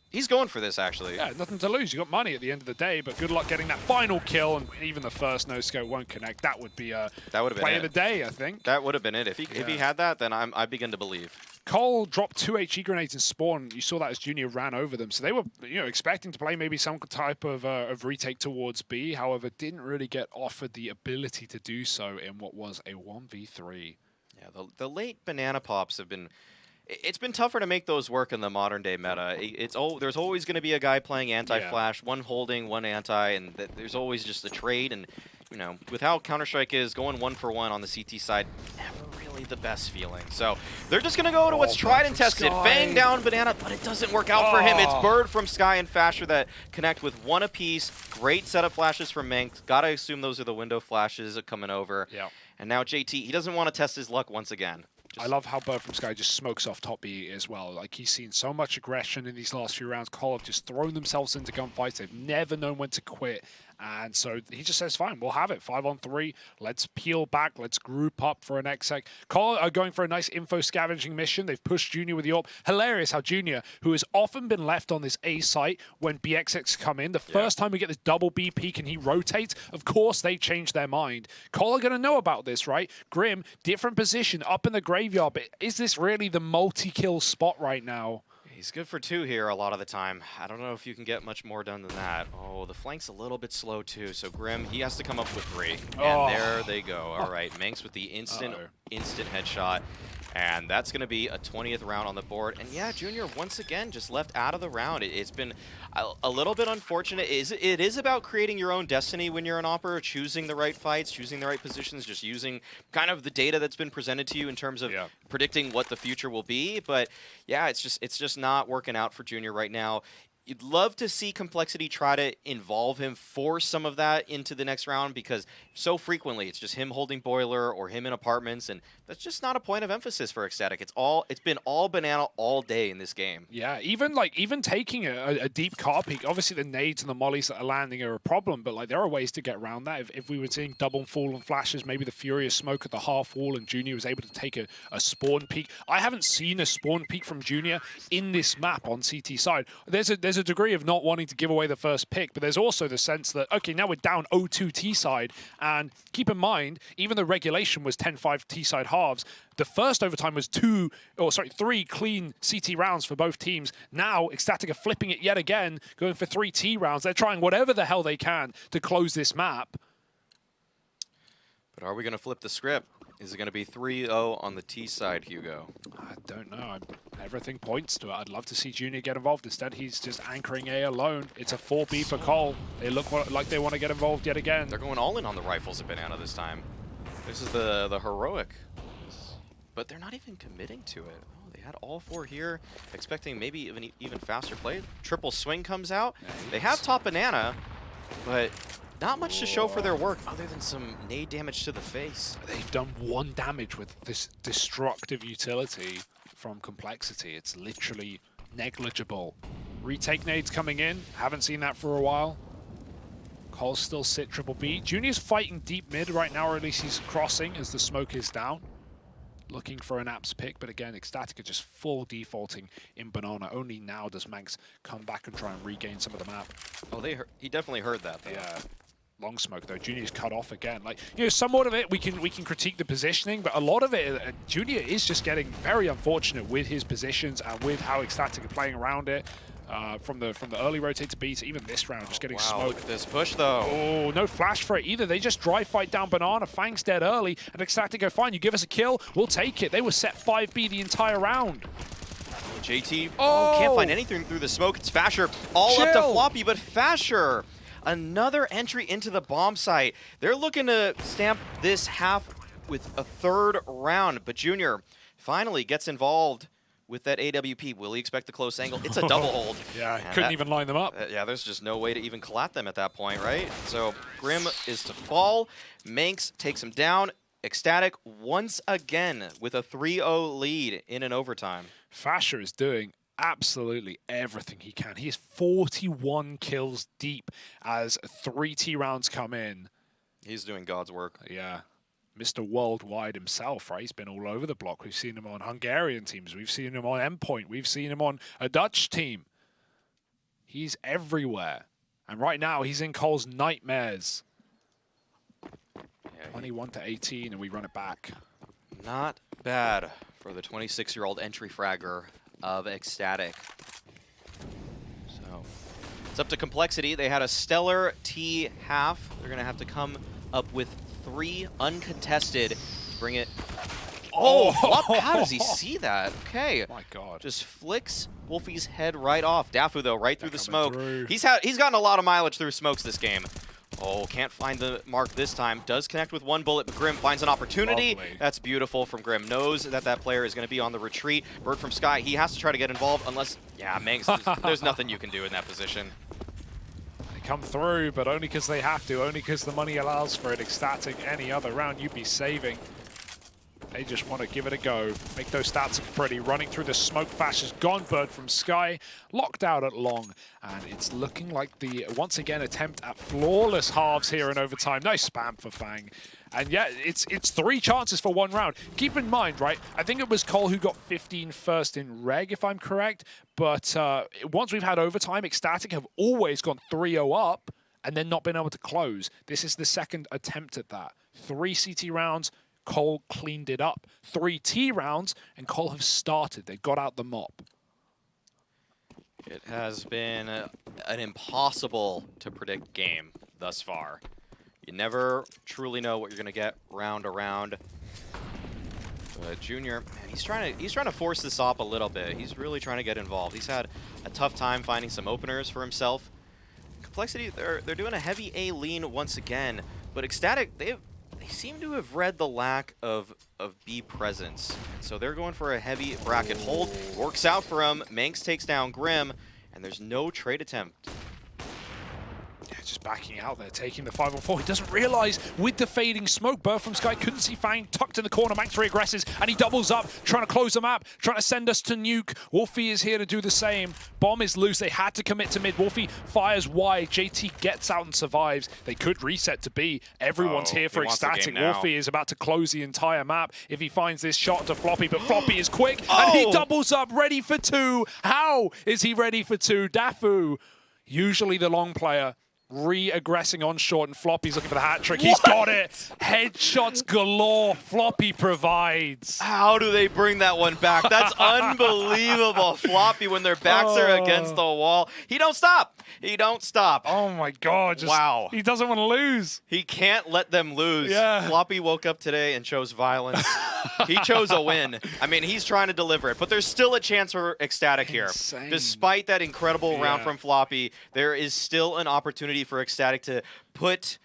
He's going for this, actually. Yeah, nothing to lose. You got money at the end of the day, but good luck getting that final kill, and even the first no-scope won't connect. That would be a play of the day, I think. That would have been it. If he had that, then I begin to believe. Cole dropped 2 HE grenades in spawn. You saw that as Junior ran over them, so they were, expecting to play maybe some type of retake towards B. However, didn't really get offered the ability to do so in what was a 1v3. Yeah, the late banana pops have been. It's been tougher to make those work in the modern day meta. There's always going to be a guy playing anti-flash, one holding, one anti, and there's always just a trade. And with how Counter-Strike is going 1-for-1 on the CT side, never really the best feeling. So they're just going to go to what's tried and tested. Fang down banana, but it doesn't work out for him. It's Bird from Sky and Fasher that connect with one apiece. Great setup flashes from Manx. Gotta assume those are the window flashes coming over. Yeah. And now JT, he doesn't want to test his luck once again. I love how Bird from Sky just smokes off top B as well. Like, he's seen so much aggression in these last few rounds. Cole have just thrown themselves into gunfights. They've never known when to quit. And so he just says, fine, we'll have it. 5-on-3. Let's peel back. Let's group up for an exec. Cole are going for a nice info scavenging mission. They've pushed Junior with the AWP. Hilarious how Junior, who has often been left on this A site when BXX come in, the first time we get this double B peek and he rotates, of course they change their mind. Cole are going to know about this, right? Grim, different position, up in the graveyard. But is this really the multi-kill spot right now? He's good for 2 here a lot of the time. I don't know if you can get much more done than that. Oh, the flank's a little bit slow too, so Grim, he has to come up with 3. And there they go. All right, Manx with the instant headshot. And that's going to be a 20th round on the board. And yeah, Junior, once again, just left out of the round. It's been a little bit unfortunate. It is about creating your own destiny when you're an opera, choosing the right fights, choosing the right positions, just using kind of the data that's been presented to you in terms of predicting what the future will be. But yeah, it's just not working out for Junior right now. You'd love to see Complexity try to involve him, force some of that into the next round, because so frequently it's just him holding boiler or him in apartments, and that's just not a point of emphasis for Ecstatic. It's been all banana all day in this game. Yeah, even taking a deep car peek, obviously the nades and the mollies that are landing are a problem, but there are ways to get around that. If we were seeing double fall and flashes, maybe the Furious smoke at the half wall and Junior was able to take a spawn peek. I haven't seen a spawn peek from Junior in this map on CT side. There's there's a degree of not wanting to give away the first pick, but there's also the sense that, okay, now we're down 0-2 T-side, and keep in mind, even though regulation was 10-5 T-side halves, the first overtime was 3 clean CT rounds for both teams. Now, Ecstatic are flipping it yet again, going for 3 T rounds. They're trying whatever the hell they can to close this map. But are we going to flip the script? Is it going to be 3-0 on the T side, Hugo? I don't know. Everything points to it. I'd love to see Junior get involved. Instead, he's just anchoring A alone. It's a 4B for Cole. They look like they want to get involved yet again. They're going all in on the rifles at Banana this time. This is the heroic. But they're not even committing to it. Oh, they had all 4 here, expecting maybe even faster play. Triple swing comes out. Nice. They have top Banana, but not much to show for their work other than some nade damage to the face. They've done 1 damage with this destructive utility from Complexity. It's literally negligible. Retake nades coming in. Haven't seen that for a while. Cole's still sit triple B. Junior's fighting deep mid right now, or at least he's crossing as the smoke is down. Looking for an apps pick, but again, Ecstatic are just full defaulting in Banana. Only now does Manx come back and try and regain some of the map. Oh, he definitely heard that, though. Yeah. Long smoke though. Junior's cut off again. Like, you know, somewhat of it we can critique the positioning, but a lot of it, Junior is just getting very unfortunate with his positions and with how Ecstatic are playing around it. From the early rotate to B to even this round, just getting smoked. Look at this push though. Oh, no flash for it either. They just dry fight down Banana. Fang's dead early, and Ecstatic go, fine, you give us a kill, we'll take it. They were set 5B the entire round. JT, can't find anything through the smoke. It's Fasher all up to Floppy, but Fasher, another entry into the bomb site. They're looking to stamp this half with a 3rd round, but Junior finally gets involved with that AWP. Will he expect the close angle? It's a double hold. Yeah, couldn't even line them up. Yeah, there's just no way to even collat them at that point, right? So Grim is to fall. Manx takes him down. Ecstatic once again with a 3-0 lead in an overtime. Fasher is doing absolutely everything he can. He is 41 kills deep as 3 T rounds come in. He's doing God's work. Yeah. Mr. Worldwide himself, right? He's been all over the block. We've seen him on Hungarian teams. We've seen him on Endpoint. We've seen him on a Dutch team. He's everywhere. And right now, he's in Cole's nightmares. Yeah, 21-18, and we run it back. Not bad for the 26-year-old entry fragger of Ecstatic. So it's up to Complexity. They had a stellar T half. They're going to have to come up with 3 uncontested. Bring it. Oh, how does he see that? Okay. My God. Just flicks Wolfie's head right off. Dafu, though, right through the smoke. Through. He's gotten a lot of mileage through smokes this game. Oh, can't find the mark this time. Does connect with 1 bullet, but Grim finds an opportunity. Lovely. That's beautiful from Grim. Knows that that player is going to be on the retreat. Bird from Sky, he has to try to get involved unless, yeah, Mangs, there's nothing you can do in that position. Come through, but only because they have to, only because the money allows for it. Ecstatic, any other round you'd be saving. They just want to give it a go. Make those stats look pretty. Running through the smoke flash is gone. Bird from Sky, locked out at long. And it's looking like the, once again, attempt at flawless halves here in overtime. Nice spam for Fang. And yeah, it's 3 chances for 1 round. Keep in mind, right, I think it was Cole who got 15 first in reg, if I'm correct. But once we've had overtime, Ecstatic have always gone 3-0 up and then not been able to close. This is the 2nd attempt at that. 3 CT rounds, Cole cleaned it up. 3 T rounds, and Cole have started. They got out the mop. It has been an impossible to predict game thus far. You never truly know what you're going to get round to round. But Junior, man, he's trying to force this up a little bit. He's really trying to get involved. He's had a tough time finding some openers for himself. Complexity, they're doing a heavy A lean once again, but Ecstatic, they seem to have read the lack of B presence. So they're going for a heavy bracket hold. Works out for him. Manx takes down Grim, and there's no trade attempt. just backing out there, taking the 5-on-4. He doesn't realize with the fading smoke, Bird from Sky couldn't see Fang tucked in the corner. MD3 aggresses, and he doubles up, trying to close the map, trying to send us to nuke. Wolfie is here to do the same. Bomb is loose. They had to commit to mid. Wolfie fires wide. JT gets out and survives. They could reset to B. Everyone's here for Ecstatic. Wolfie is about to close the entire map if he finds this shot to Floppy, but Floppy is quick, and he doubles up, ready for two. How is he ready for two? Dafu, usually the long player, re-aggressing on short, and Floppy's looking for the hat trick. He's got it. Headshots galore. Floppy provides. How do they bring that one back? That's unbelievable. Floppy, when their backs are against the wall, he don't stop. He don't stop. Oh my God. Wow. He doesn't want to lose. He can't let them lose. Yeah. Floppy woke up today and chose violence. He chose a win. I mean, he's trying to deliver it, but there's still a chance for Ecstatic here. Despite that incredible round from Floppy, there is still an opportunity for Ecstatic to put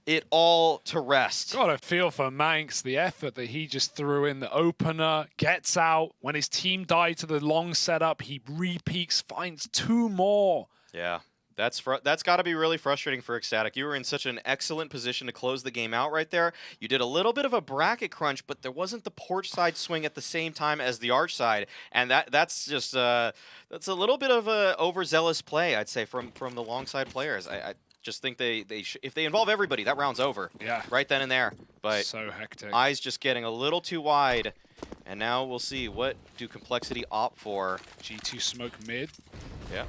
it all to rest. Got a feel for Manx, the effort that he just threw in the opener, gets out. When his team died to the long setup, he re-peaks, finds two more. Yeah. That's got to be really frustrating for Ecstatic. You were in such an excellent position to close the game out right there. You did a little bit of a bracket crunch, but there wasn't the porch side swing at the same time as the arch side, and that's just that's a little bit of a overzealous play, I'd say, from the long side players. I just think if they involve everybody, that round's over. Yeah. Right then and there. But so hectic. Eyes just getting a little too wide, and now we'll see what do Complexity opt for. G2 smoke mid. Yeah.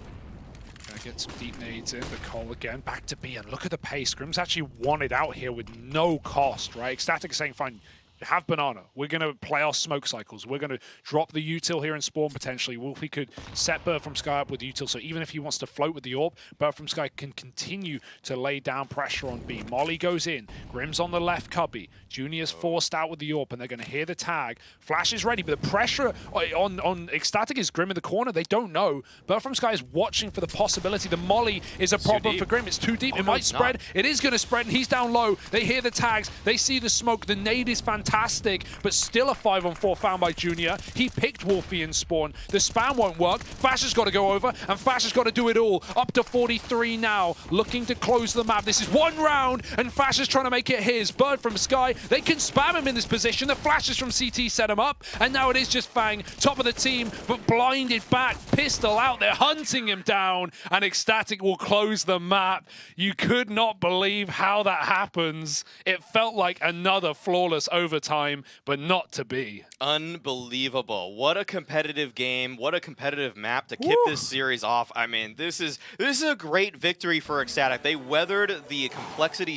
Gonna get some deep nades in, but Cole again back to B, and look at the pace. Grim's actually won it out here with no cost, right? Ecstatic is saying, fine, have banana. We're going to play our smoke cycles. We're going to drop the util here and spawn potentially. Wolfie could set Bird from Sky up with util, so even if he wants to float with the orb, Bird from Sky can continue to lay down pressure on B. Molly goes in. Grim's on the left cubby. Junior's forced out with the orb, and they're going to hear the tag. Flash is ready, but the pressure on Ecstatic is Grim in the corner. They don't know. Bird from Sky is watching for the possibility. The Molly is a problem for Grim. It's too deep. It might spread. Not. It is going to spread, and he's down low. They hear the tags. They see the smoke. The nade is fantastic, but still a 5-on-4 found by Junior. He picked Wolfie in spawn. The spam won't work. Fash has got to go over, and Fash has got to do it all. Up to 43 now, looking to close the map. This is one round, and Fash is trying to make it his. Bird from Sky, they can spam him in this position. The flashes from CT set him up, and now it is just Fang, top of the team, but blinded back. Pistol out there, hunting him down, and Ecstatic will close the map. You could not believe how that happens. It felt like another flawless overtime, but not to be. Unbelievable. What a competitive game. What a competitive map to kick this series off. I mean, this is a great victory for Ecstatic. They weathered the Complexity